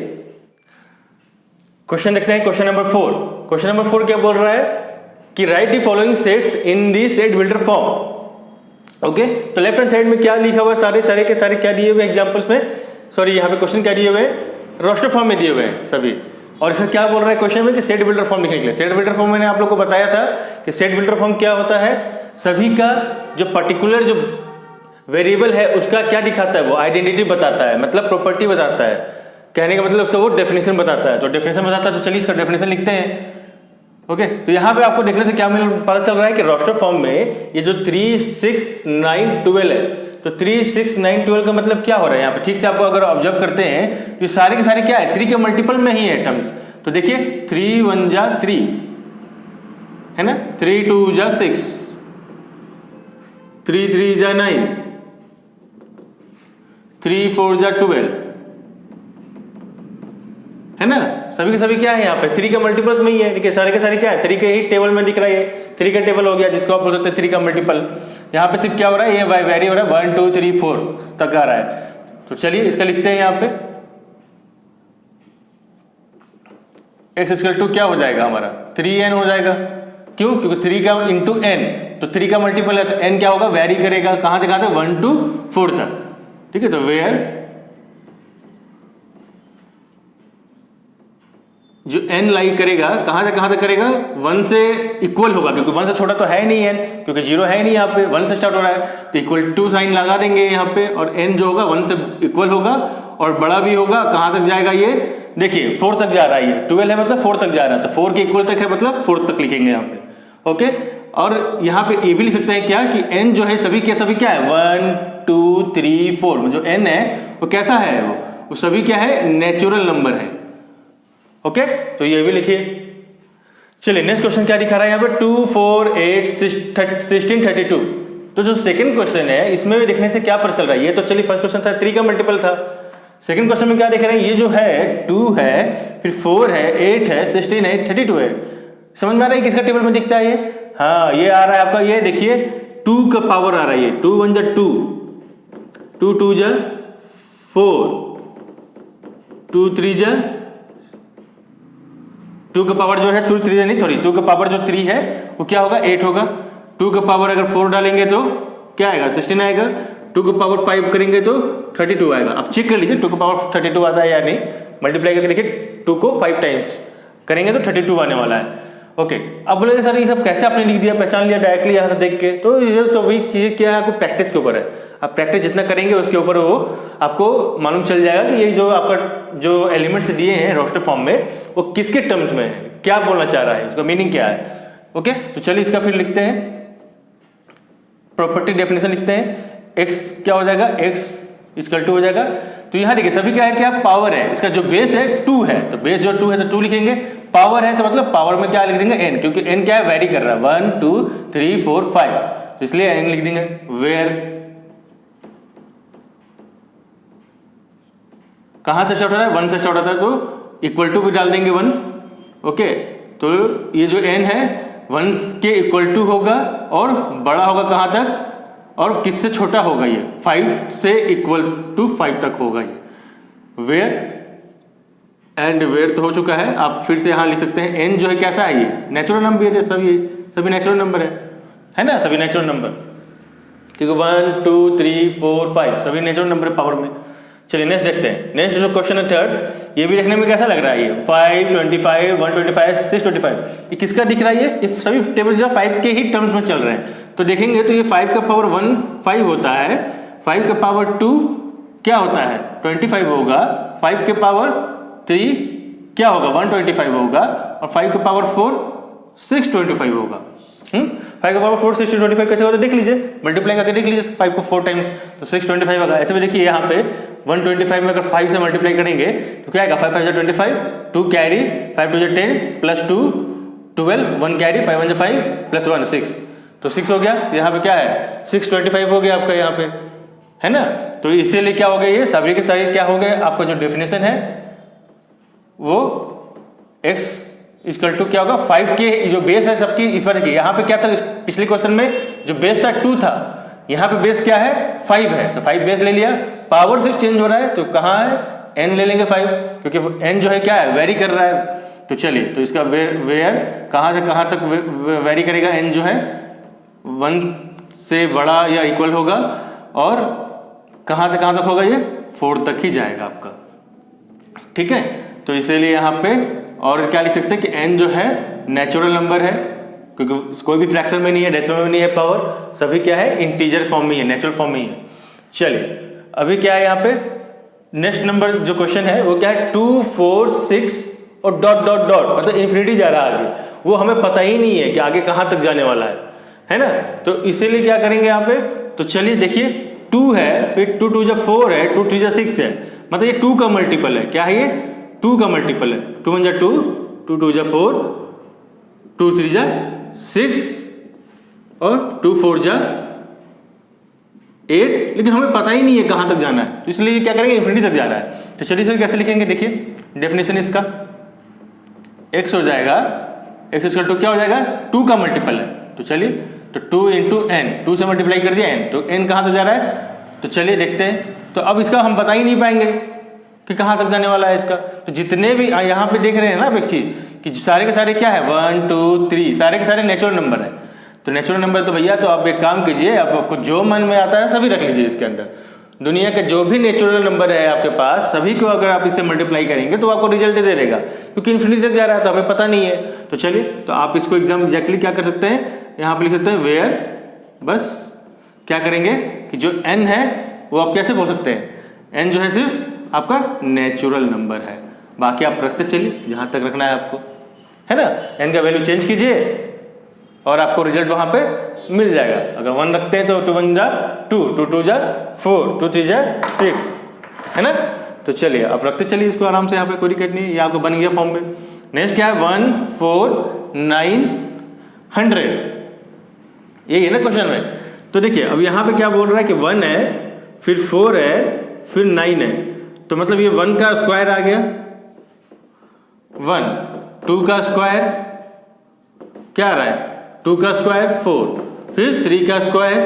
क्वेश्चन देखते हैं, क्वेश्चन नंबर 4। क्वेश्चन नंबर 4 क्या बोल रहा है कि right the following sets in the set builder form, okay. तो लेफ्ट हैंड साइड में क्या लिखा हुआ है, सारे के सारे क्या दिए हुए एग्जांपल्स में, सॉरी यहाँ पे क्वेश्चन क्या दिए हुए हैं, रोस्टर फॉर्म में दिए हुए हैं सभी। और इसमें क्या बोल रहा है क्वेश्चन में कि सेट बिल्डर फॉर्म लिखने के लिए, सेट बिल्डर फॉर्म मैंने आप लोग को बताया था कि सेट बिल्डर फॉर्म क्या होता है, सभी का जो पर्टिकुलर जो वेरिएबल है उसका क्या दिखाता है, वो आइडेंटिटी बताता है, मतलब प्रॉपर्टी बताता है, कहने का मतलब उसका वो डेफिनेशन बताता है। तो डेफिनेशन बताता है, तो चलिए इसका डेफिनेशन लिखते हैं, ओके। तो यहाँ पे आपको देखने से क्या पता चल रहा है कि रोस्टर फॉर्म में ये जो 3, 6, 9, 12 है, तो 3, 6, 9, 12 का मतलब क्या हो रहा है यहाँ पे, ठीक से आपको अगर ऑब्जर्व करते हैं तो सारे के सारे क्या है, 3 के मल्टीपल में ही है टर्म्स। तो देखिए 3 1 जा 3 है ना, 3 2 जा 6, 3 3 जा 9, 3 4 जा 12 है ना, सभी के सभी क्या है यहाँ पे 3 का मल्टीपल्स में ही है। देखिए सारे के सारे क्या है 3 के ही टेबल में दिख रहा है, 3 का टेबल हो गया जिसको आप बोल सकते हैं 3 का मल्टीपल। यहाँ पे सिर्फ क्या हो रहा है, ये वैरी हो रहा है, 1 2 3 4 तक आ रहा है। तो चलिए इसका लिखते हैं यहाँ पे, x इक्वल टू क्या हो जाएगा हमारा 3n हो जाएगा, क्यों, क्योंकि 3 का इंटू n, तो 3 का मल्टीपल है तो n क्या होगा, वेरी करेगा, कहां से कहां तक, 1 to 4 तक, ठीक है। तो वेयर जो n लाई करेगा कहां से कहां तक करेगा, 1 से इक्वल होगा, क्योंकि 1 से छोटा तो है नहीं n, क्योंकि 0 है नहीं यहाँ पे, 1 से स्टार्ट हो रहा है, तो इक्वल टू साइन लगा देंगे यहाँ पे, और n जो होगा 1 से इक्वल होगा और बड़ा भी होगा, कहां तक जाएगा ये, देखिए 4 तक जा रहा है, ये 12 है मतलब 4 तक जा रहा है, तो 4 के इक्वल तक है मतलब 4 तक लिखेंगे यहाँ पे, ओके। और यहाँ पे ये भी लिख सकते हैं क्या कि n जो है सभी के सभी क्या है, 1 2 3 4, जो n है वो कैसा है, वो सभी क्या है, नेचुरल नंबर है, ओके। तो ये भी लिखिए। चलिए नेक्स्ट क्वेश्चन क्या दिखा रहा है यहाँ पे, 2 4 8 16 32। तो जो सेकंड क्वेश्चन है इसमें भी देखने से क्या पता चल रहा है, ये तो चलिए फर्स्ट क्वेश्चन था 3 का मल्टीपल था, सेकंड क्वेश्चन में क्या देख रहे हैं, ये जो है 2 है, फिर 4 है, 8 है, 16 है, 32 है। समझ में आ रहा है किसका टेबल में दिखता है ये, हाँ ये आ रहा है आपका, ये देखिए 2 का पावर आ रहा है, ये 2 1 जा 2, 2 2 जा 4, 2 3 जा 2 का पावर जो है 2 3 नहीं सॉरी 2 का पावर जो 3 है वो क्या होगा, 8 होगा। 2 का पावर अगर 4 डालेंगे तो क्या आएगा, 16 आएगा। 2 का पावर 5 करेंगे तो 32 आएगा। अब चेक कर लीजिए 2 का पावर 32 आता है या नहीं, मल्टीप्लाई करके देखिए 2 को 5 टाइम्स करेंगे तो 32 आने वाला है, ओके। अब बोलेंगे सर ये सब कैसे आपने लिख दिया, पहचान लिया डायरेक्टली यहाँ से देख के, तो ये सभी चीज़ें क्या है, आपको प्रैक्टिस के ऊपर है। आप प्रैक्टिस जितना करेंगे उसके ऊपर वो आपको मालूम चल जाएगा कि ये जो आपका जो एलिमेंट्स दिए हैं रोस्टर फॉर्म में वो किसके टर्म्स में है, क्या बोलना चाह रहा है, उसका मीनिंग क्या है, ओके। तो चलिए इसका फिर लिखते हैं। प्रॉपर्टी डेफिनेशन लिखते हैं, x क्या हो जाएगा, x इक्वल टू हो जाएगा। तो यहाँ देखिए सभी क्या है, क्या पावर है, इसका जो बेस है 2 है, तो बेस जो 2 है तो 2 लिखेंगे, पावर है तो मतलब पावर में क्या लिख देंगे n, क्योंकि n क्या है, वेरी कर रहा है 1 2 3 4 5, तो इसलिए n लिख देंगे। वेयर कहां से स्टार्ट हो रहा है, 1 से स्टार्ट होता है, तो इक्वल टू भी डाल देंगे 1। ओके, तो ये जो n है 1 के इक्वल टू होगा और बड़ा होगा कहां तक, और किससे छोटा होगा, ये 5 से इक्वल टू 5 तक होगा ये। वेयर एंड वेयर तो हो चुका है, आप फिर से यहां लिख सकते हैं n जो है कैसा है, ये नेचुरल नंबर है, सभी नेचुरल नंबर है ना, सभी नेचुरल नंबर, ठीक है 1 2 3 4 5 सभी नेचुरल नंबर पावर में। चलिए नेक्स्ट देखते हैं, नेक्स्ट जो क्वेश्चन है थर्ड, ये भी देखने में कैसा लग रहा है, ये 5 25 125 625, ये किसका दिख रहा है, ये सभी टेबल जो 5 के ही टर्म्स में चल रहे हैं। तो देखेंगे तो ये 5 का पावर 1 5 होता है, 5 का पावर 2 क्या होता है 25 होगा, 5 के पावर 3 क्या होगा 125 होगा, और 5 का पावर 4 625 होगा। 5 का पावर 4 625 कैसे होता है देख लीजिए, मल्टीप्लाई करके देख लीजिए 5 को 4 टाइम्स, तो 625 होगा। ऐसे में देखिए यहाँ पे 125 में अगर 5 से मल्टीप्लाई करेंगे तो क्या आएगा, 5 5 25 2 कैरी 5 2 10 प्लस 2 12 1 कैरी 5 1 5 प्लस 1 6, तो 6 हो गया। तो यहाँ पे क्या है 625 हो गया आपका यहाँ पे, है ना। तो इसीलिए क्या हो गया, ये सभी के सभी क्या हो गए, आपका जो डेफिनेशन है वो x इक्वल टू क्या होगा 5 के जो बेस है सबकी। इस बार देखिए यहाँ पे क्या था, पिछले क्वेश्चन में जो बेस था 2 था, यहाँ पे बेस क्या है 5 है, तो 5 बेस ले लिया, पावर सिर्फ चेंज हो रहा है, तो कहाँ है n ले लेंगे 5, क्योंकि n जो है क्या है वेरी कर रहा है। तो चलिए, तो इसका वेयर कहाँ से कहाँ तक वेरी करेगा, n जो है 1 से बड़ा या इक्वल होगा, और कहाँ से कहाँ तक होगा, ये 4 तक ही जाएगा आपका, ठीक है। तो इसीलिए यहाँ पे और क्या लिख सकते हैं कि n जो है नेचुरल नंबर है, क्योंकि कोई भी फ्रैक्शन में नहीं है, डेसिमल में नहीं है, पावर सभी क्या है इंटीजर फॉर्म में है, नेचुरल फॉर्म में ही है। चलिए अभी क्या है यहाँ पे नेक्स्ट नंबर जो क्वेश्चन है वो क्या है 2 4 6 और डॉट डॉट डॉट, मतलब इन्फिनिटी जा रहा है आगे, वो हमें पता ही नहीं है कि आगे कहाँ तक जाने वाला है ना। तो इसीलिए क्या करेंगे यहाँ पे, तो चलिए देखिए 2 है, फिर 2 2 4 है, 2 3 6 है, मतलब ये 2 का मल्टीपल है, क्या है ये 2 का मल्टीपल है, 2 1 2 2 2 4 2 3 6 और 2 4 8, लेकिन हमें पता ही नहीं है कहाँ तक जाना है, तो इसलिए क्या करेंगे इन्फिनिटी तक जा रहा है। तो चलिए सर कैसे लिखेंगे, देखिए डेफिनेशन इसका x हो जाएगा, x इक्वल टू क्या हो जाएगा 2 का मल्टीपल है, तो चलिए तो 2 इंटू एन, 2 से मल्टीप्लाई कर दिया n, तो n कहाँ तक जा रहा है, तो चलिए देखते हैं। तो अब इसका हम बता ही नहीं पाएंगे कि कहाँ तक जाने वाला है इसका। तो जितने भी यहाँ पे देख रहे हैं ना आप एक चीज कि सारे के सारे क्या है 1 2 3 सारे के सारे नेचुरल नंबर है। तो नेचुरल नंबर तो भैया तो आप एक काम कीजिए, आपको जो मन में आता है सभी रख लीजिए इसके अंदर, दुनिया के जो भी नेचुरल नंबर है आपके पास सभी को अगर आप इससे मल्टीप्लाई करेंगे तो आपको रिजल्ट दे देगा, क्योंकि इन्फिनिटी तक जा रहा है तो हमें पता नहीं है। तो चलिए तो आप इसको एग्जैक्टली क्या कर सकते हैं, यहाँ पे लिख सकते हैं वेयर, बस क्या करेंगे कि जो n है वो आप कैसे बोल सकते हैं, n जो है सिर्फ आपका नेचुरल नंबर है, बाकी आप रखते चलिए जहाँ तक रखना है आपको, है ना। n का वैल्यू चेंज कीजिए और आपको रिजल्ट वहाँ पे मिल जाएगा। अगर 1 रखते हैं तो 2 1 जा 2 2 2 जा 4 2 3 जा 6, है ना। तो चलिए आप रखते चलिए इसको आराम से, यहाँ पे कोई दिक्कत नहीं है, ये आपको बन गया फॉर्म में। नेक्स्ट क्या है 1 4 9 100, यही है ना क्वेश्चन में। तो देखिए अब यहाँ पे क्या बोल रहा है कि 1 है, फिर 4 है, फिर 9 है, तो मतलब ये 1 का स्क्वायर आ गया, 1 2 का स्क्वायर क्या आ रहा है 2 का स्क्वायर 4, फिर 3 का स्क्वायर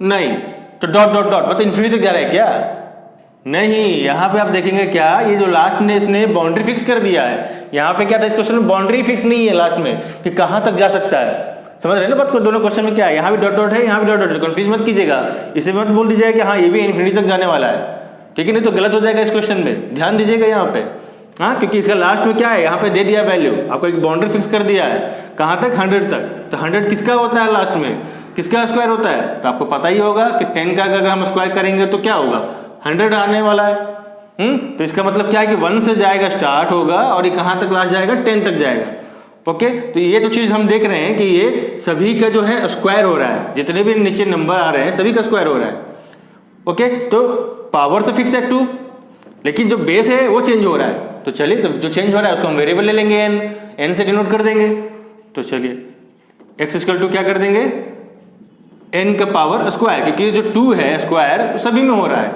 9, तो डॉट डॉट डॉट मतलब इन्फिनिटी तक जा रहा है क्या, नहीं। यहाँ पे आप देखेंगे क्या, ये जो लास्ट में इसने बाउंड्री फिक्स कर दिया है। यहाँ पे क्या था इस क्वेश्चन में, बाउंड्री फिक्स नहीं है लास्ट में कि कहाँ तक जा सकता है, समझ रहे हैं ना बात को। दोनों क्वेश्चन में क्या है, यहाँ भी डॉट डॉट है, यहाँ भी डॉट डॉट है, कंफ्यूज मत कीजिएगा, इसे मत बोल दीजिएगा कि हाँ ये भी इन्फिनिटी तक जाने वाला है, ठीक है, नहीं तो गलत हो जाएगा इस क्वेश्चन में, ध्यान दीजिएगा यहाँ पे। हाँ, क्योंकि इसका लास्ट में क्या है, यहाँ पे दे दिया वैल्यू, आपको एक बाउंड्री फिक्स कर दिया है, कहाँ तक 100 तक। तो 100 किसका होता है लास्ट में, किसका स्क्वायर होता है, तो आपको पता ही होगा कि 10 का अगर हम स्क्वायर करेंगे तो क्या होगा 100 आने वाला है। तो इसका मतलब क्या है कि 1 से जाएगा स्टार्ट होगा और ये कहाँ तक लास्ट जाएगा 10 तक जाएगा। ओके, तो ये तो चीज़ हम देख रहे हैं कि ये सभी का जो है स्क्वायर हो रहा है, जितने भी नीचे नंबर आ रहे हैं सभी का स्क्वायर हो रहा है। ओके, तो पावर तो फिक्स है 2, लेकिन जो बेस है वो चेंज हो रहा है। तो चलिए, तो जो चेंज हो रहा है उसको हम वेरिएबल ले लेंगे, एन से डिनोट कर देंगे। तो चलिए एक्स इक्वल टू क्या कर देंगे, एन का पावर स्क्वायर, क्योंकि जो 2 है स्क्वायर सभी में हो रहा है।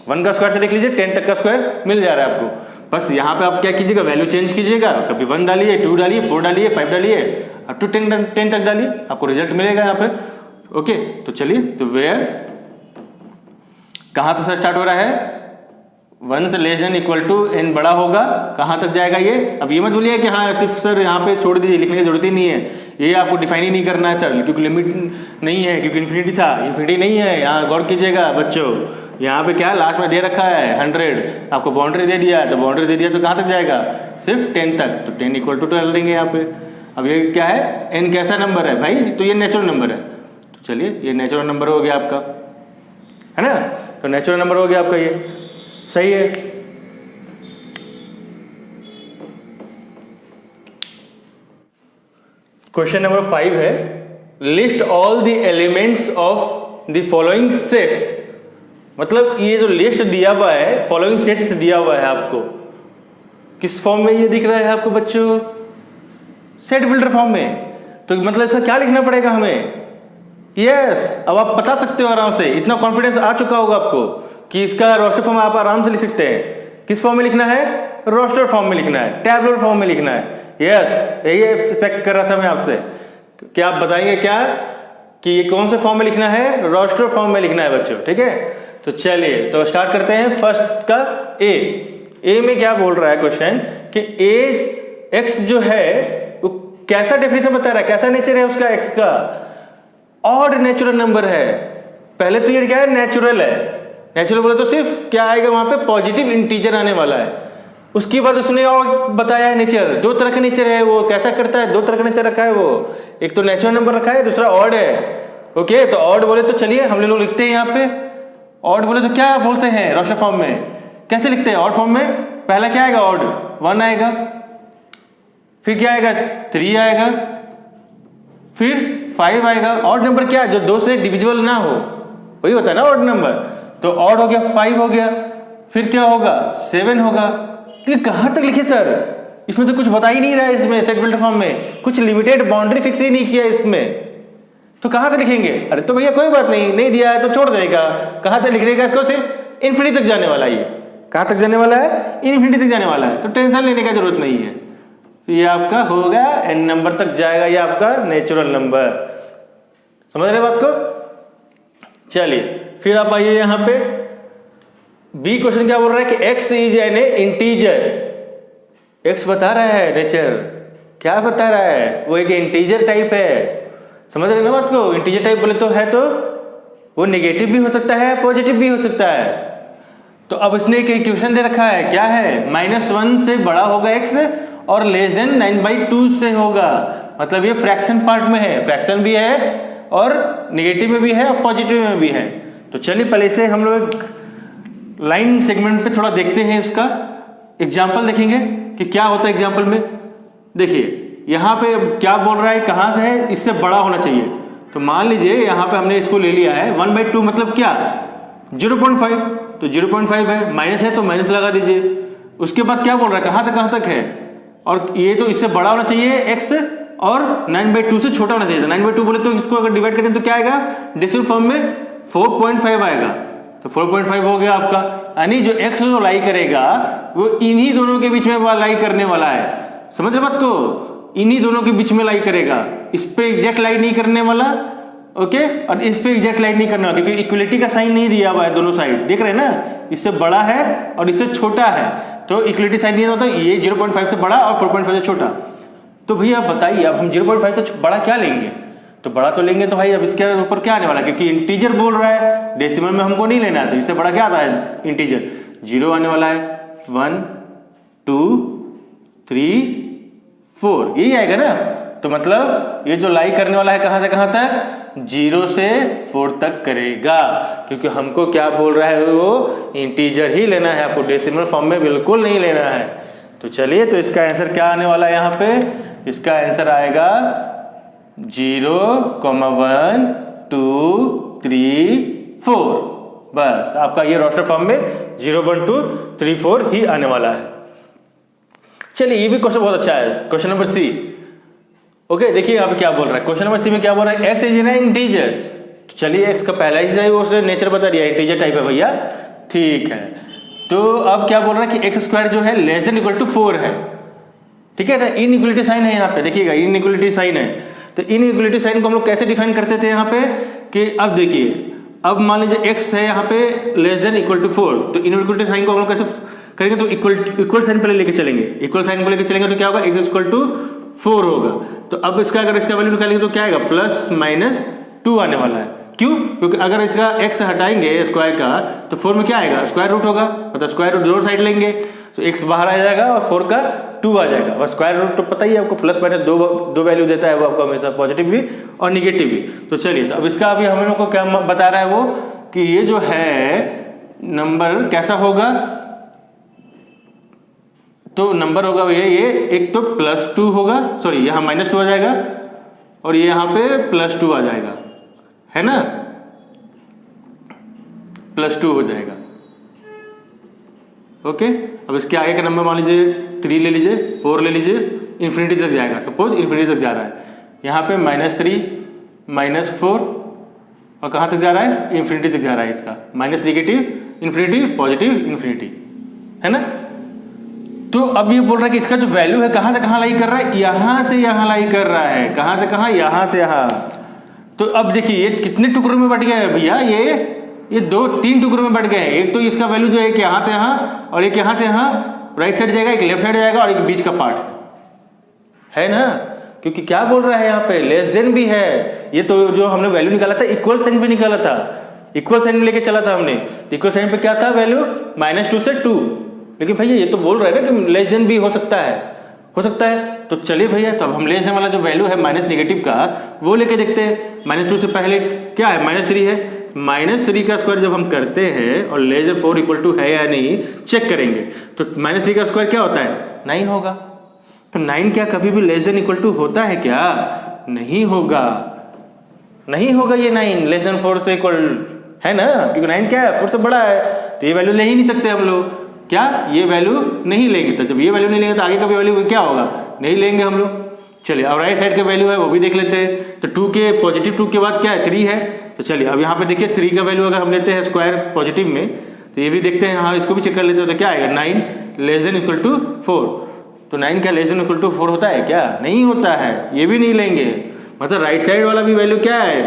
1 का स्क्वायर से देख लीजिए 10 तक का स्क्वायर मिल जा रहा है आपको। बस यहाँ पे आप क्या कीजिएगा, वैल्यू चेंज कीजिएगा, कभी 1 डालिए, 2 डालिए, 4 डालिए, 5 डालिए, अप टू 10 तक डालिए, आपको रिजल्ट मिलेगा यहाँ पे। ओके, तो चलिए, तो वेयर कहाँ से स्टार्ट हो रहा है, 1 से less than equal to n बड़ा होगा, कहाँ तक जाएगा ये। अब ये मत बोलिए कि हाँ सिर्फ सर यहाँ पे छोड़ दीजिए, लिखने की जरूरत ही नहीं है, ये आपको डिफाइन ही नहीं करना है सर, क्योंकि लिमिट नहीं है, क्योंकि इन्फिनिटी था, इन्फिनिटी नहीं है। यहाँ गौर कीजिएगा बच्चों, यहाँ पे क्या लास्ट में दे रखा है 100, आपको बाउंड्री दे दिया, तो बाउंड्री दे दिया तो कहाँ तक जाएगा, सिर्फ 10 तक, तो 10 इक्वल टू 12 देंगे यहाँ पे। अब ये क्या है, एन कैसा नंबर है भाई, तो ये नेचुरल नंबर है। तो चलिए ये नेचुरल नंबर हो गया आपका, है ना, तो नेचुरल नंबर हो गया आपका, ये सही है। क्वेश्चन नंबर 5 है, list all the elements of the following sets. मतलब ये जो लिस्ट दिया हुआ है, फॉलोइंग सेट्स दिया हुआ है आपको, किस फॉर्म में ये दिख रहा है आपको बच्चों, सेट बिल्डर फॉर्म में। तो मतलब इसका क्या लिखना पड़ेगा हमें, यस अब आप बता सकते हो आराम से, इतना कॉन्फिडेंस आ चुका होगा आपको कि इसका रोस्टर फॉर्म आप आराम से लिख सकते हैं। किस फॉर्म में लिखना है, रोस्टर फॉर्म में लिखना है, टैबुलर फॉर्म में लिखना है। यस, यही एक्सपेक्ट कर रहा था मैं आपसे, क्या आप बताएंगे क्या कि ये कौन से फॉर्म में लिखना है, रोस्टर फॉर्म में लिखना है बच्चों, ठीक है। तो चलिए, तो स्टार्ट करते हैं फर्स्ट का ए में क्या बोल रहा है क्वेश्चन कि ए एक्स जो है वो कैसा डेफिनेशन बता रहा है, कैसा नेचर है उसका, एक्स का ऑड नेचुरल नंबर है। पहले तो ये क्या है, नेचुरल है, नेचुरल बोले तो सिर्फ क्या आएगा वहां पे, पॉजिटिव इंटीजर आने वाला है। उसके बाद उसने और बताया है नेचर, 2 तरह का नेचर है, वो कैसा करता है, 2 तरह का नेचर रखा है वो, एक तो नेचुरल नंबर रखा है, दूसरा ऑड है। ओके, तो ऑड बोले तो चलिए हम लोग लिखते हैं यहाँ पे, ऑड बोले तो क्या बोलते हैं रोस्टर फॉर्म में, कैसे लिखते हैं ऑड फॉर्म में, पहला क्या आएगा, ऑड 1 आएगा, फिर क्या आएगा 3 आएगा, फिर 5 आएगा। ऑड नंबर क्या, जो 2 से डिविजिबल ना हो, वही होता है ना ऑड नंबर। तो ऑड हो गया, 5 हो गया, फिर क्या होगा 7 होगा। लेकिन कहाँ तक लिखे सर, इसमें तो कुछ बता ही नहीं रहा है, इसमें सेट बिल्डर फॉर्म में कुछ लिमिटेड बाउंड्री फिक्स ही नहीं किया इसमें, तो कहाँ से लिखेंगे। अरे तो भैया कोई बात नहीं, नहीं दिया है तो छोड़ देगा, कहाँ तक लिख देगा इसको, सिर्फ इन्फिनिटी तक जाने वाला है। ये कहाँ तक जाने वाला है, इन्फिनिटी तक जाने वाला है, तो टेंशन लेने का जरूरत नहीं है। तो ये आपका होगा एन नंबर तक जाएगा, ये आपका नेचुरल नंबर, समझ रहे बात को। चलिए फिर आप आइए यहाँ पे, बी क्वेश्चन क्या बोल रहा है कि x is an integer. X बता रहा है नेचर, क्या बता रहा है, वो एक इंटीजर टाइप है, समझ रहे ना बात को। इंटीजर टाइप बोले तो है, तो वो नेगेटिव भी हो सकता है, पॉजिटिव भी हो सकता है। तो अब इसने एक इक्वेशन दे रखा है, क्या है, -1 से बड़ा होगा एक्स और लेस देन 9/2 से होगा। मतलब ये फ्रैक्शन पार्ट में है, फ्रैक्शन भी है और नेगेटिव में भी है और पॉजिटिव में भी है। तो चलिए पहले से हम लोग लाइन सेगमेंट पे थोड़ा देखते हैं, इसका एग्जाम्पल देखेंगे कि क्या होता है एग्जाम्पल में। देखिए यहाँ पे क्या बोल रहा है, कहाँ से है, इससे बड़ा होना चाहिए। तो मान लीजिए यहाँ पे हमने इसको ले लिया है 1/2, मतलब क्या 0.5, तो 0.5 है, माइनस है तो माइनस लगा दीजिए। उसके बाद क्या बोल रहा है, कहाँ तक है, और ये तो इससे बड़ा होना चाहिए x और 9/2 से छोटा होना चाहिए। 9/2 बोले तो इसको अगर डिवाइड करें तो क्या आएगा, डेसिमल फॉर्म में 4.5 आएगा। तो 4.5 हो गया आपका, यानी जो x जो लाई करेगा वो इन्हीं दोनों के बीच में लाई करने वाला है, समझ रहे बात को, इन्हीं दोनों के बीच में लाई करेगा, इस पे एग्जैक्ट लाई नहीं करने वाला। ओके, और इस पे एग्जैक्ट लाइन नहीं करना, क्योंकि इक्वलिटी का साइन नहीं दिया हुआ है दोनों साइड, देख रहे हैं ना, इससे बड़ा है और इससे छोटा है, तो इक्वलिटी साइन नहीं होता, ये 0.5 से बड़ा और 4.5 से छोटा। तो भैया आप बताइए, अब हम 0.5 से बड़ा क्या लेंगे, तो बड़ा तो लेंगे तो भाई अब इसके ऊपर क्या आने वाला है, क्योंकि इंटीजर बोल रहा है, डेसिमल में हमको नहीं लेना है, तो इससे बड़ा क्या आता है इंटीजर, 0 आने वाला है, 1 2 3 4 यही आएगा ना। तो मतलब ये जो लाई करने वाला है कहाँ से कहाँ तक, 0 से 4 तक करेगा, क्योंकि हमको क्या बोल रहा है, वो इंटीजर ही लेना है, आपको डेसिमल फॉर्म में बिल्कुल नहीं लेना है। तो चलिए, तो इसका आंसर क्या आने वाला है यहाँ पे, इसका आंसर आएगा 0, 1, 2, 3, 4। बस आपका ये रोस्टर फॉर्म में 0, 1, 2, 3, 4 ही आने वाला है। चलिए ये भी क्वेश्चन बहुत अच्छा है, क्वेश्चन नंबर सी। ओके, देखिए यहाँ पे क्या बोल रहा है, क्वेश्चन नंबर सी में क्या बोल रहा है, एक्स इज एन इंटीजर। तो चलिए एक्स का पहला ही उसने नेचर बता दिया, इंटीजर टाइप है भैया, ठीक है। तो अब क्या बोल रहा है कि एक्स स्क्वायर जो है लेस देन इक्वल टू 4 है, ठीक है ना। इनइक्वलिटी साइन है यहाँ पे, देखिएगा इनइक्वलिटी साइन है। तो इनइक्वलिटी साइन को हम लोग कैसे डिफाइन करते थे यहाँ पे कि अब देखिए, अब मान लीजिए x है यहाँ पे लेस देन इक्वल टू 4, तो इनइक्वलिटी साइन को हम लोग कैसे करेंगे, तो इक्वल साइन पहले लेके चलेंगे, इक्वल साइन को लेके चलेंगे तो क्या होगा, x इक्वल टू 4 होगा। तो अब इसका अगर इसका वैल्यू निकालेंगे तो क्या आएगा, +-2 आने वाला है। क्यों? क्योंकि अगर इसका x हटाएंगे स्क्वायर का तो 4 में क्या आएगा, स्क्वायर रूट होगा, मतलब स्क्वायर रूट दोनों साइड लेंगे तो x बाहर आ जाएगा और 4 का 2 आ जाएगा। और स्क्वायर रूट तो पता ही है आपको, +- दो वैल्यू देता है वो आपको हमेशा, पॉजिटिव भी और निगेटिव भी। तो चलिए, तो अब इसका अभी हम लोग को क्या बता रहा है वो कि ये जो है नंबर कैसा होगा, तो नंबर होगा भैया ये एक तो +2 होगा, सॉरी यहाँ -2 आ जाएगा और ये यहाँ पे +2 आ जाएगा, है ना, +2 हो जाएगा। ओके, अब इसके आगे का नंबर मान लीजिए 3 ले लीजिए, 4 ले लीजिए, इन्फिनिटी तक जाएगा, सपोज इन्फिनिटी तक जा रहा है। यहाँ पे -3, -4 और कहाँ तक जा रहा है, इन्फिनिटी तक जा रहा है इसका, minus negative infinity, positive infinity, है ना। तो अब ये बोल रहा है कि इसका जो वैल्यू है कहाँ से कहाँ लाई कर रहा है, यहाँ से यहाँ लाई कर रहा है, कहाँ से कहाँ, यहाँ से यहाँ। तो अब देखिए ये कितने टुकड़ों में बट गया है भैया, ये 2-3 टुकड़ों में बट गए हैं। एक तो इसका वैल्यू जो है एक यहाँ से यहाँ और एक यहाँ से यहाँ, राइट साइड जाएगा, एक लेफ्ट साइड जाएगा और एक बीच का पार्ट है ना। क्योंकि क्या बोल रहा है यहाँ पे, लेस देन भी है। ये तो जो हमने वैल्यू निकाला था इक्वल साइन पे निकाला था, इक्वल साइन में लेके चला था हमने। इक्वल साइन पे क्या था वैल्यू, -2 से 2। लेकिन भैया ये तो बोल रहा है ना कि लेस देन भी हो सकता है, हो सकता है। तो चलिए भैया, तो अब हम लेस देन वाला जो वैल्यू है माइनस नेगेटिव का वो लेके देखते हैं। -2 से पहले क्या है, -3 है। -3 का स्क्वायर जब हम करते हैं और लेस देन 4 इक्वल टू है या नहीं चेक करेंगे, तो -3 का स्क्वायर क्या होता है, 9 होगा। तो 9 क्या कभी भी लेस देन इक्वल टू होता है क्या, नहीं होगा, नहीं होगा। ये 9 लेस देन 4 से इक्वल है ना, क्योंकि 9 क्या है, 4 से बड़ा है, तो ये वैल्यू ले ही नहीं सकते हम लोग। क्या, ये वैल्यू नहीं लेंगे। तो जब ये वैल्यू नहीं लेंगे तो आगे का भी वैल्यू क्या होगा, नहीं लेंगे हम लोग। चलिए, अब राइट साइड का वैल्यू है वो भी देख लेते हैं। तो 2 के पॉजिटिव 2 के बाद क्या है, 3 है। तो चलिए अब यहाँ पे देखिए 3 का वैल्यू अगर हम लेते हैं स्क्वायर पॉजिटिव में, तो ये भी देखते हैं, हाँ इसको भी चेक कर लेते हैं। तो क्या आएगा, 9 लेस देन इक्वल टू 4। तो 9 क्या लेस देन इक्वल टू 4 होता है क्या, नहीं होता है, ये भी नहीं लेंगे। मतलब राइट साइड वाला भी वैल्यू क्या है,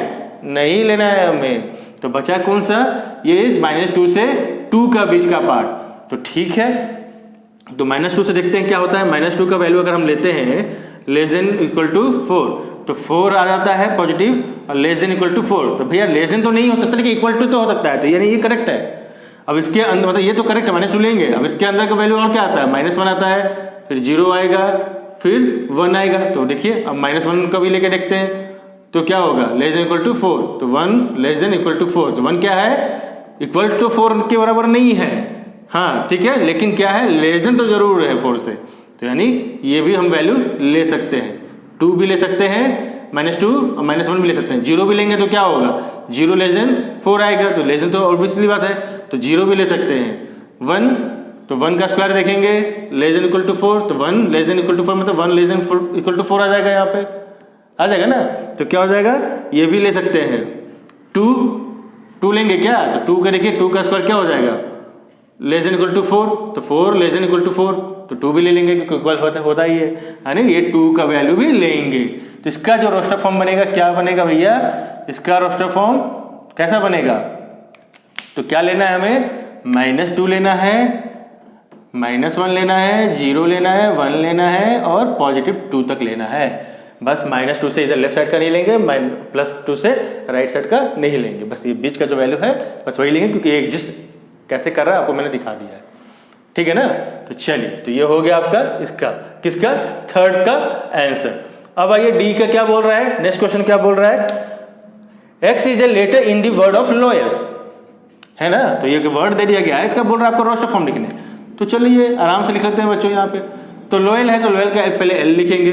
नहीं लेना है हमें। तो बचा कौन सा, ये -2 से 2 का बीच का पार्ट। तो ठीक है, तो -2 से देखते हैं क्या होता है। -2 का वैल्यू अगर हम लेते हैं लेस देन इक्वल टू 4, तो 4 आ जाता है पॉजिटिव और लेस देन इक्वल टू 4। तो भैया लेस देन तो नहीं हो सकता, लेकिन इक्वल टू तो हो सकता है, तो यानी ये करेक्ट है। अब इसके अंदर मतलब ये तो करेक्ट है, -2 लेंगे। अब इसके अंदर का वैल्यू और क्या आता है, -1 आता है, फिर 0 आएगा, फिर 1 आएगा। तो देखिए अब -1 का भी लेके देखते हैं, तो क्या होगा, लेस देन इक्वल टू 4। तो 1 लेस देन इक्वल टू 4, तो 1 क्या है, इक्वल टू 4 के बराबर नहीं है, हाँ ठीक है, लेकिन क्या है, लेस देन तो जरूर है 4 से। तो यानी ये भी हम वैल्यू ले सकते हैं, 2 भी ले सकते हैं, -2 और -1 भी ले सकते हैं। 0 भी लेंगे तो क्या होगा, 0 लेस देन 4 आएगा, तो लेस देन तो ऑब्वियसली बात है, तो 0 भी ले सकते हैं। 1, तो 1 का स्क्वायर देखेंगे लेस देन इक्वल टू 4, तो 1 लेस देन इक्वल टू 4 मतलब 1 लेस देन इक्वल टू 4 आ जाएगा, यहाँ पे आ जाएगा ना। तो क्या हो जाएगा, ये भी ले सकते हैं। 2 लेंगे क्या, तो 2 का देखिए 2 का स्क्वायर क्या हो जाएगा, लेस देन इक्वल टू 4, तो 4 लेस देन इक्वल टू 4, तो 2 भी ले लेंगे क्योंकि इक्वल होता ही है, यानी ये 2 का वैल्यू भी लेंगे। तो इसका जो रोस्टर फॉर्म बनेगा क्या बनेगा भैया, इसका रोस्टर फॉर्म कैसा बनेगा, तो क्या लेना है हमें, -2 लेना है, -1 लेना है, 0 लेना है, 1 लेना है और पॉजिटिव 2 तक लेना है। बस -2 से इधर लेफ्ट साइड का नहीं लेंगे, +2 से राइट साइड का नहीं लेंगे, बस ये बीच का जो वैल्यू है बस वही लेंगे, क्योंकि एग्जिस्ट कैसे कर रहा है आपको मैंने दिखा दिया है, ठीक है ना। तो चलिए, तो ये हो गया आपका इसका किसका, थर्ड का आंसर। अब आइए डी का क्या बोल रहा है, नेक्स्ट क्वेश्चन क्या बोल रहा है, x is a letter in the word of loyal, है ना। तो ये वर्ड दे दिया गया है, इसका बोल रहा है आपको रोस्टर फॉर्म लिखने। तो चलिए आराम से लिख सकते हैं बच्चों यहाँ पे। तो लॉयल है तो लॉयल का पहले एल लिखेंगे,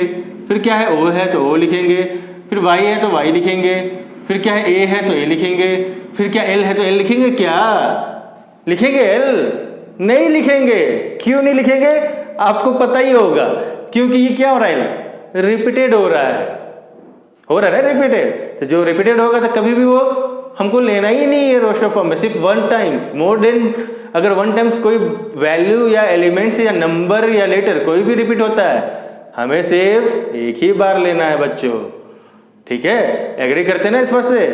फिर क्या है O है तो O लिखेंगे, फिर Y है तो Y लिखेंगे, फिर क्या है A है तो A लिखेंगे, फिर क्या L है तो L लिखेंगे। क्या लिखेंगे? L नहीं लिखेंगे। क्यों नहीं लिखेंगे? आपको पता ही होगा, क्योंकि ये क्या हो रहा है, रिपीटेड हो रहा है, रिपीटेड। तो जो रिपीटेड होगा तो कभी भी वो हमको लेना ही नहीं है रोस्टर फॉर्म में, सिर्फ वन टाइम्स, मोर देन, अगर वन टाइम्स कोई वैल्यू या एलिमेंट्स या नंबर या लेटर कोई भी रिपीट होता है, हमें सिर्फ एक ही बार लेना है बच्चों। ठीक है, एग्री करते हैं ना इस बात से?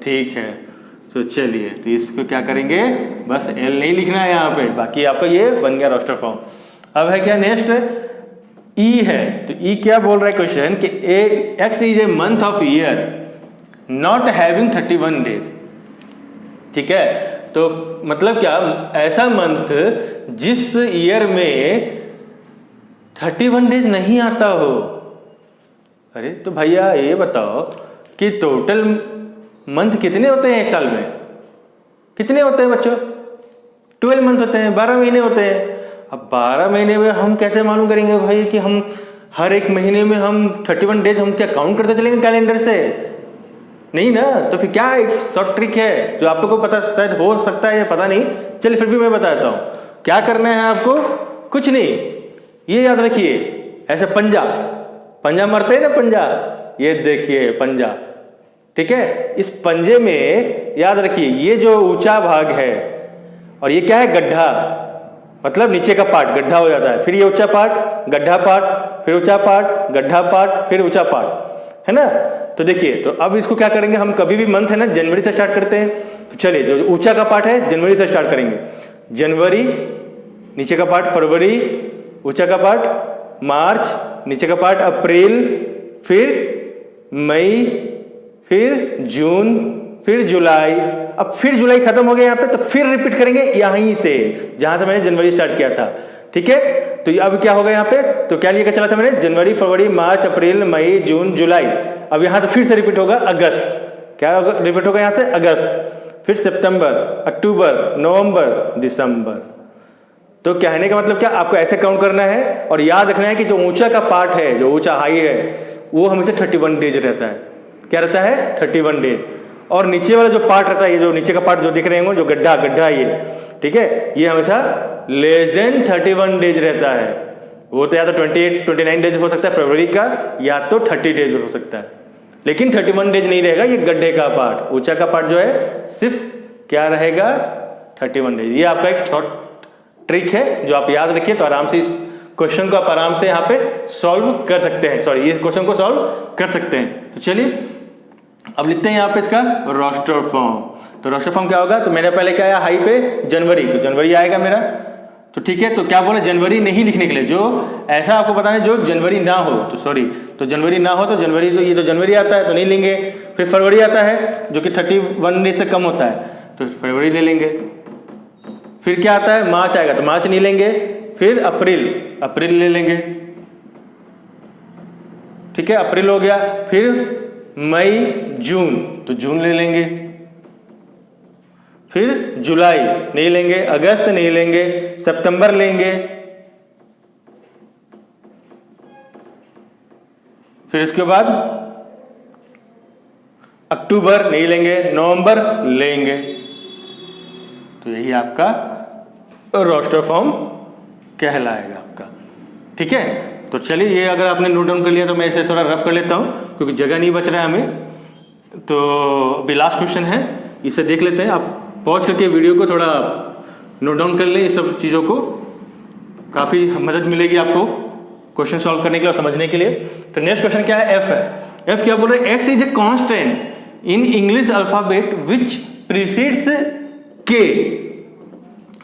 ठीक है, तो चलिए, तो इसको क्या करेंगे, बस एल नहीं लिखना है यहाँ पे, बाकी आपका ये बन गया रोस्टर फॉर्म। अब है क्या नेक्स्ट, ई है। तो ई क्या बोल रहा है क्वेश्चन कि x is a month of year not having 31 days. ठीक है, तो मतलब क्या, ऐसा मंथ जिस ईयर में 31 डेज नहीं आता हो। अरे तो भैया ये बताओ कि टोटल मंथ कितने होते हैं एक साल में? कितने होते हैं बच्चों? 12 मंथ होते हैं, 12 महीने होते हैं। अब 12 महीने में हम कैसे मालूम करेंगे भाई कि हम हर एक महीने में हम 31 डेज हम क्या काउंट करते चलेंगे कैलेंडर से? नहीं ना। तो फिर क्या एक शॉर्ट ट्रिक है जो आप लोगों को पता शायद हो सकता है या पता नहीं, चलिए फिर भी मैं बताता हूँ। क्या करना है आपको? कुछ नहीं, ये याद रखिए, ऐसे पंजा मरते हैं ना, पंजा, ये देखिए पंजा। ठीक है, इस पंजे में याद रखिए ये जो ऊंचा भाग है और ये क्या है, गड्ढा, मतलब नीचे का पार्ट गड्ढा हो जाता है, फिर ये ऊंचा पार्ट, गड्ढा पार्ट, फिर ऊंचा पार्ट, गड्ढा पार्ट, फिर ऊंचा पार्ट, है ना। तो देखिए, तो अब इसको क्या करेंगे हम, कभी भी मंथ है ना जनवरी से स्टार्ट करते हैं, तो चलिए जो ऊंचा का पार्ट है जनवरी से स्टार्ट करेंगे। जनवरी, नीचे का पार्ट फरवरी, ऊंचा का पार्ट मार्च, नीचे का पार्ट अप्रैल, फिर मई, फिर जून, फिर जुलाई। अब फिर जुलाई खत्म हो गया यहाँ पे, तो फिर रिपीट करेंगे यहीं से जहां से मैंने जनवरी स्टार्ट किया था। ठीक है, तो अब क्या होगा यहाँ पे, तो क्या लेकर चला था मैंने, जनवरी, फरवरी, मार्च, अप्रैल, मई, जून, जुलाई। अब यहाँ से फिर से रिपीट होगा अगस्त। क्या रिपीट होगा यहाँ से? अगस्त, फिर सितंबर, अक्टूबर, नवंबर, दिसंबर। तो कहने का मतलब क्या, आपको ऐसे काउंट करना है और याद रखना है कि जो ऊंचा का पार्ट है, जो ऊंचा हाई है, वो हमेशा 31 डेज रहता है। क्या रहता है? 31 डेज। और नीचे वाला जो पार्ट रहता है, ये जो नीचे का पार्ट जो दिख रहे होंगे, जो गड्ढा ये, ठीक है, ये हमेशा लेस देन 31 डेज रहता है। वो तो या तो 29 डेज हो सकता है फरवरी का, या तो 30 डेज हो सकता है, लेकिन 31 डेज नहीं रहेगा। ये गड्ढे का पार्ट, ऊंचा का पार्ट जो है सिर्फ क्या रहेगा, 31 डेज। ये आपका एक शॉर्ट ट्रिक है जो आप याद रखिए, तो आराम से इस क्वेश्चन को आप आराम से यहाँ पे सॉल्व कर सकते हैं, सॉरी, इस क्वेश्चन को सॉल्व कर सकते हैं। तो चलिए अब लिखते हैं यहाँ पे इसका रोस्टर फॉर्म। तो रोस्टर फॉर्म क्या होगा, तो मेरे पहले क्या आया हाई पे, जनवरी, तो जनवरी आएगा मेरा। तो ठीक है, तो क्या बोले, जनवरी नहीं लिखने के लिए, जो ऐसा आपको बताना है जो जनवरी ना हो, तो सॉरी, तो जनवरी ना हो तो जनवरी, तो ये तो जनवरी आता है तो नहीं लेंगे। फिर फरवरी आता है जो कि 31 डेज से कम होता है, तो फरवरी ले लेंगे। फिर क्या आता है, मार्च आएगा तो मार्च नहीं लेंगे। फिर अप्रैल ले लेंगे। ठीक है, अप्रैल हो गया। फिर मई, जून, तो जून ले लेंगे। फिर जुलाई नहीं लेंगे, अगस्त नहीं लेंगे, सितंबर लेंगे। फिर इसके बाद अक्टूबर नहीं लेंगे, नवंबर लेंगे। तो यही आपका रोस्टर फॉर्म कहलाएगा आपका। ठीक है, तो चलिए ये अगर आपने नोट डाउन कर लिया तो मैं इसे थोड़ा रफ कर लेता हूँ क्योंकि जगह नहीं बच रहा है हमें। तो अभी लास्ट क्वेश्चन है, इसे देख लेते हैं। आप पॉज करके वीडियो को थोड़ा नोट डाउन कर लें, इस सब चीज़ों को, काफ़ी मदद मिलेगी आपको क्वेश्चन सॉल्व करने के लिए और समझने के लिए। तो नेक्स्ट क्वेश्चन क्या है, एफ है। एफ क्या बोल रहे हैं, x is a constant in English alphabet which precedes के।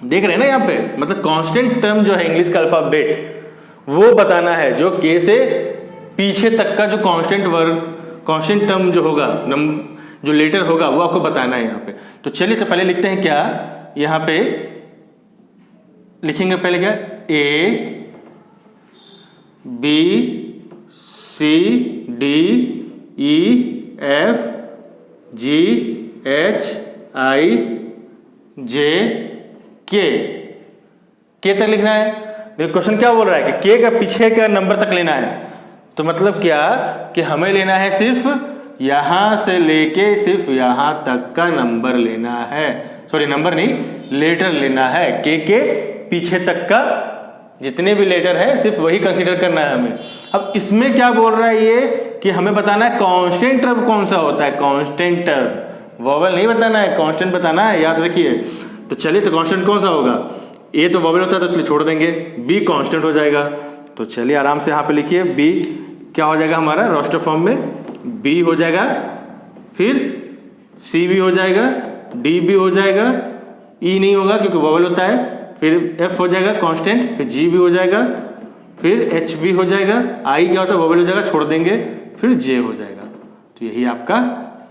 देख रहे हैं ना यहाँ पे, मतलब कांस्टेंट टर्म जो है इंग्लिश का अल्फाबेट, वो बताना है जो के से पीछे तक का जो कांस्टेंट टर्म जो होगा, जो लेटर होगा, वो आपको बताना है यहाँ पे। तो चलिए तो पहले लिखते हैं क्या, यहाँ पे लिखेंगे पहले क्या, A B C D E F G H I J K तक लिखना है। क्वेश्चन क्या बोल रहा है कि के का पीछे का नंबर तक लेना है। तो मतलब क्या कि हमें लेना है सिर्फ यहाँ से लेके सिर्फ यहाँ तक का नंबर लेना है, सॉरी नंबर नहीं, लेटर लेना है, के पीछे तक का जितने भी लेटर है सिर्फ वही कंसीडर करना है हमें। अब इसमें क्या बोल रहा है ये कि हमें बताना है कांस्टेंट टर्म कौन सा होता है, कांस्टेंट टर्म, वोवेल नहीं बताना है, कांस्टेंट बताना है, याद रखिए। तो चलिए, तो कांस्टेंट कौन सा होगा, ए तो वोवेल होता है तो चलिए छोड़ देंगे, बी कांस्टेंट हो जाएगा। तो चलिए आराम से यहाँ पे लिखिए, बी क्या हो जाएगा हमारा रोस्टर फॉर्म में, बी हो जाएगा, फिर सी भी हो जाएगा, डी भी हो जाएगा, ई नहीं होगा क्योंकि वोवेल होता है, फिर एफ हो जाएगा कांस्टेंट, फिर जी भी हो जाएगा, फिर एच भी हो जाएगा, आई क्या होता है वोवेल हो जाएगा, छोड़ देंगे, फिर जे हो जाएगा। तो यही आपका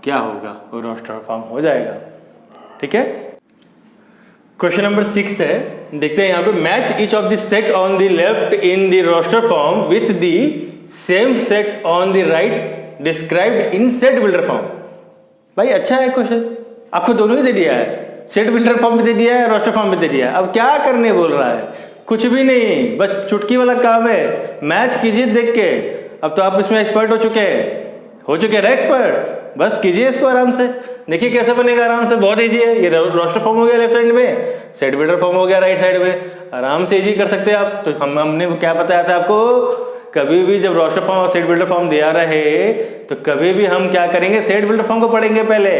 क्या होगा, वो रोस्टर फॉर्म हो जाएगा। ठीक है, क्वेश्चन नंबर 6 है, देखते हैं यहाँ पे, match each of the set on the left in the roster form with the same set on the right described in set builder form. भाई अच्छा है क्वेश्चन, आपको दोनों ही दे दिया है, सेट बिल्डर फॉर्म भी दे दिया है, रोस्टर फॉर्म भी दे दिया है। अब क्या करने बोल रहा है, कुछ भी नहीं, बस चुटकी वाला काम है, मैच कीजिए देख के। अब तो आप इसमें एक्सपर्ट हो चुके हैं ना एक्सपर्ट, बस कीजिए इसको आराम से, देखिए कैसे बनेगा आराम से, बहुत ईजी है। ये रोस्टर फॉर्म हो गया लेफ्ट साइड में, सेट बिल्डर फॉर्म हो गया राइट साइड में, आराम से ईजी कर सकते हैं आप। तो हमने क्या बताया था आपको, कभी भी जब रोस्टर फॉर्म और सेट बिल्डर फॉर्म दिया रहे तो कभी भी हम क्या करेंगे, सेट बिल्डर फॉर्म को पढ़ेंगे पहले,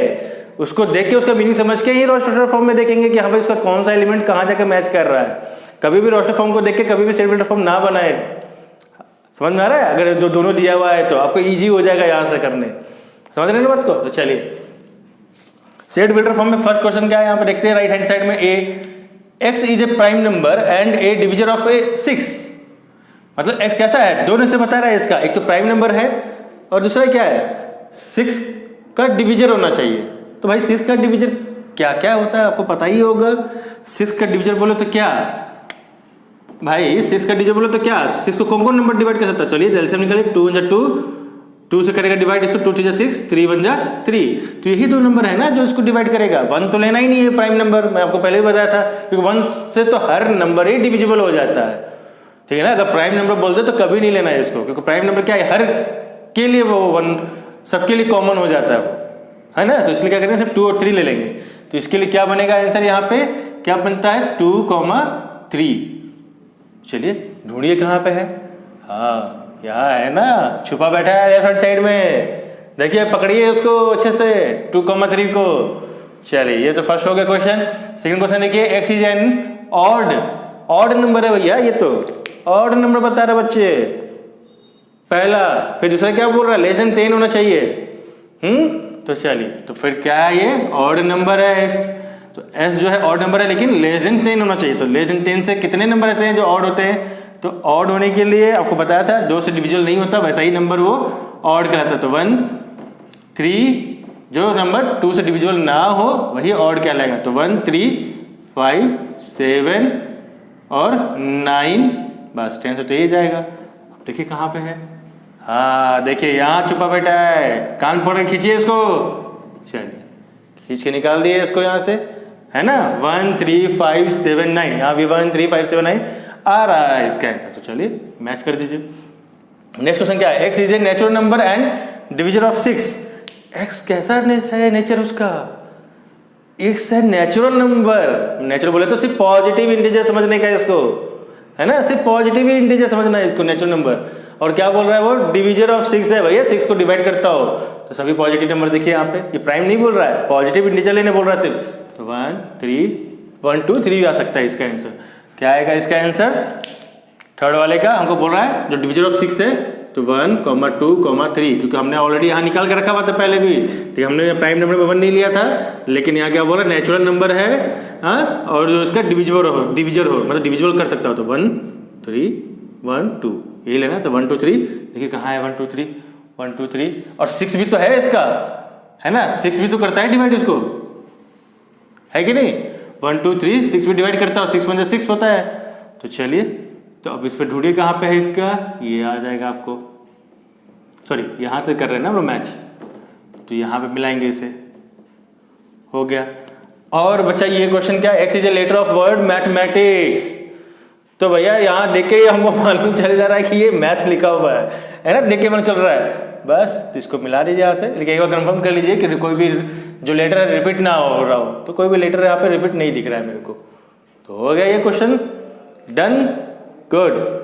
उसको देख के उसका मीनिंग समझ के ही रोस्टर फॉर्म में देखेंगे कि हमें इसका कौन सा एलिमेंट कहाँ जाकर मैच कर रहा है। कभी भी रोस्टर फॉर्म को देख के कभी भी सेट बिल्डर फॉर्म ना बनाए, समझ में आ रहा है। अगर जो दोनों दिया हुआ है तो आपको इजी हो जाएगा यहाँ से करने, समझ रहे हैं ना बात को। तो चलिए, सेट बिल्डर फॉर्म में फर्स्ट क्वेश्चन क्या है, यहाँ पे देखते हैं राइट हैंड साइड में, a x is a prime number and a division of a 6। मतलब x कैसा है, दोनों से बता रहा है इसका, एक तो प्राइम नंबर है और दूसरा क्या है, 6 का डिविजन होना चाहिए। तो भाई 6 का डिविजन क्या क्या होता है आपको पता ही होगा। 6 का डिविजन बोलो तो क्या भाई, 6 का डिविजन बोलो तो क्या, 6 को कौन कौन नंबर डिवाइड कर सकता है, चलिए एलसीएम निकालिए, 2 1 2, 2 से करेगा डिवाइड इसको, 2 3 6, 3 1 3। तो यही दो नंबर है ना जो इसको डिवाइड करेगा, 1 तो लेना ही नहीं है प्राइम नंबर, मैं आपको पहले ही बताया था, क्योंकि 1 से तो हर नंबर ही डिविजिबल हो जाता है। ठीक है ना, अगर प्राइम नंबर बोलते तो कभी नहीं लेना है इसको, क्योंकि प्राइम नंबर क्या है, हर के लिए वो 1 सबके लिए कॉमन हो जाता है वो, है ना। तो इसलिए क्या करेंगे, सिर्फ 2 और 3 ले लेंगे। तो इसके लिए क्या बनेगा आंसर, यहाँ पे क्या बनता है, 2 3। चलिए ढूंढिए कहाँ पे है, हाँ यहाँ है ना, छुपा बैठा है लेफ्ट हैंड साइड में, देखिए पकड़िए उसको अच्छे से, 2 3 को। चलिए ये तो फर्स्ट हो गया क्वेश्चन। सेकंड क्वेश्चन देखिए, x is an odd number है भैया, ये तो ऑड नंबर बता रहे बच्चे, पहला। फिर दूसरा क्या बोल रहा है, लेस देन 10 होना चाहिए। तो चलिए, तो फिर क्या है, ये ऑड नंबर है x, तो s जो है ऑड नंबर है लेकिन लेस देन 10 होना चाहिए। तो लेस देन 10 से कितने नंबर ऐसे हैं जो ऑड होते हैं, तो ऑड होने के लिए आपको बताया था 2 से डिविजिबल नहीं होता, वैसा ही नंबर वो ऑड कहलाता है। तो 1 3, जो नंबर 2 से डिविजिबल ना हो वही ऑड कहलाएगा। तो 1 3 5 7 और 9, बस 10 से तो यही जाएगा। अब देखिए कहाँ पे है, हाँ देखिए यहाँ छुपा बैठा है, कान पकड़ के खींचिए इसको, चलिए खींच के निकाल दिए इसको यहाँ से, है ना। 1 3 5 7 9, यहाँ भी 1 3 5 7 9 आ रहा है इसका आंसर। तो चलिए मैच कर दीजिए। नेक्स्ट क्वेश्चन क्या है, x is a natural number and division of 6। X कैसा है नेचर उसका, एक्स है नेचुरल नंबर, नेचुरल बोले तो सिर्फ पॉजिटिव इंटीजर समझने का है इसको, है ना, सिर्फ पॉजिटिव ही इंटीजर समझना है इसको, नेचुरल नंबर। और क्या बोल रहा है वो, डिविजन ऑफ 6 है भैया, 6 को डिवाइड करता हो तो सभी पॉजिटिव नंबर देखिए यहाँ पे, ये प्राइम नहीं बोल रहा है, पॉजिटिव इंटीजर लेने बोल रहा है सिर्फ। तो 1 3 1 2 3 भी आ सकता है इसका आंसर। क्या आएगा इसका आंसर, थर्ड वाले का हमको बोल रहा है जो डिविजन ऑफ 6 है, तो 1 2 3, क्योंकि हमने ऑलरेडी यहाँ निकाल के रखा हुआ था पहले भी, ठीक है, हमने प्राइम नंबर में 1 नहीं लिया था, लेकिन यहाँ क्या बोल रहा है, नेचुरल नंबर है, हाँ, और जो इसका डिविजिबल हो मतलब डिविजिबल कर सकता हो, तो 1 3 1 2 यही लेना। तो 1 2 3 देखिए कहाँ है, 1 2 3 1 2 3, और 6 भी तो है इसका, है ना, 6 भी तो करता है डिवाइड इसको, है कि नहीं। 1 2 3 6 भी डिवाइड करता हो, 6 1 6 होता है। तो चलिए, तो अब इस पर ढूंढिए कहाँ पे है इसका, ये आ जाएगा आपको, सॉरी यहाँ से कर रहे हैं ना हम लोग मैच, तो यहाँ पे मिलाएंगे इसे, हो गया। और बच्चा ये क्वेश्चन क्या है, x is a letter of word mathematics, तो भैया यहाँ देख के हमको मालूम चल जा रहा है कि ये मैथ्स लिखा हुआ है ना, देख के मालूम चल रहा है। बस इसको मिला दीजिए यहाँ से, लेकिन एक बार कंफर्म कर लीजिए कि कोई भी जो लेटर है रिपीट ना हो रहा हो। तो कोई भी लेटर यहाँ पे रिपीट नहीं दिख रहा है मेरे को। तो हो गया ये क्वेश्चन डन, गुड।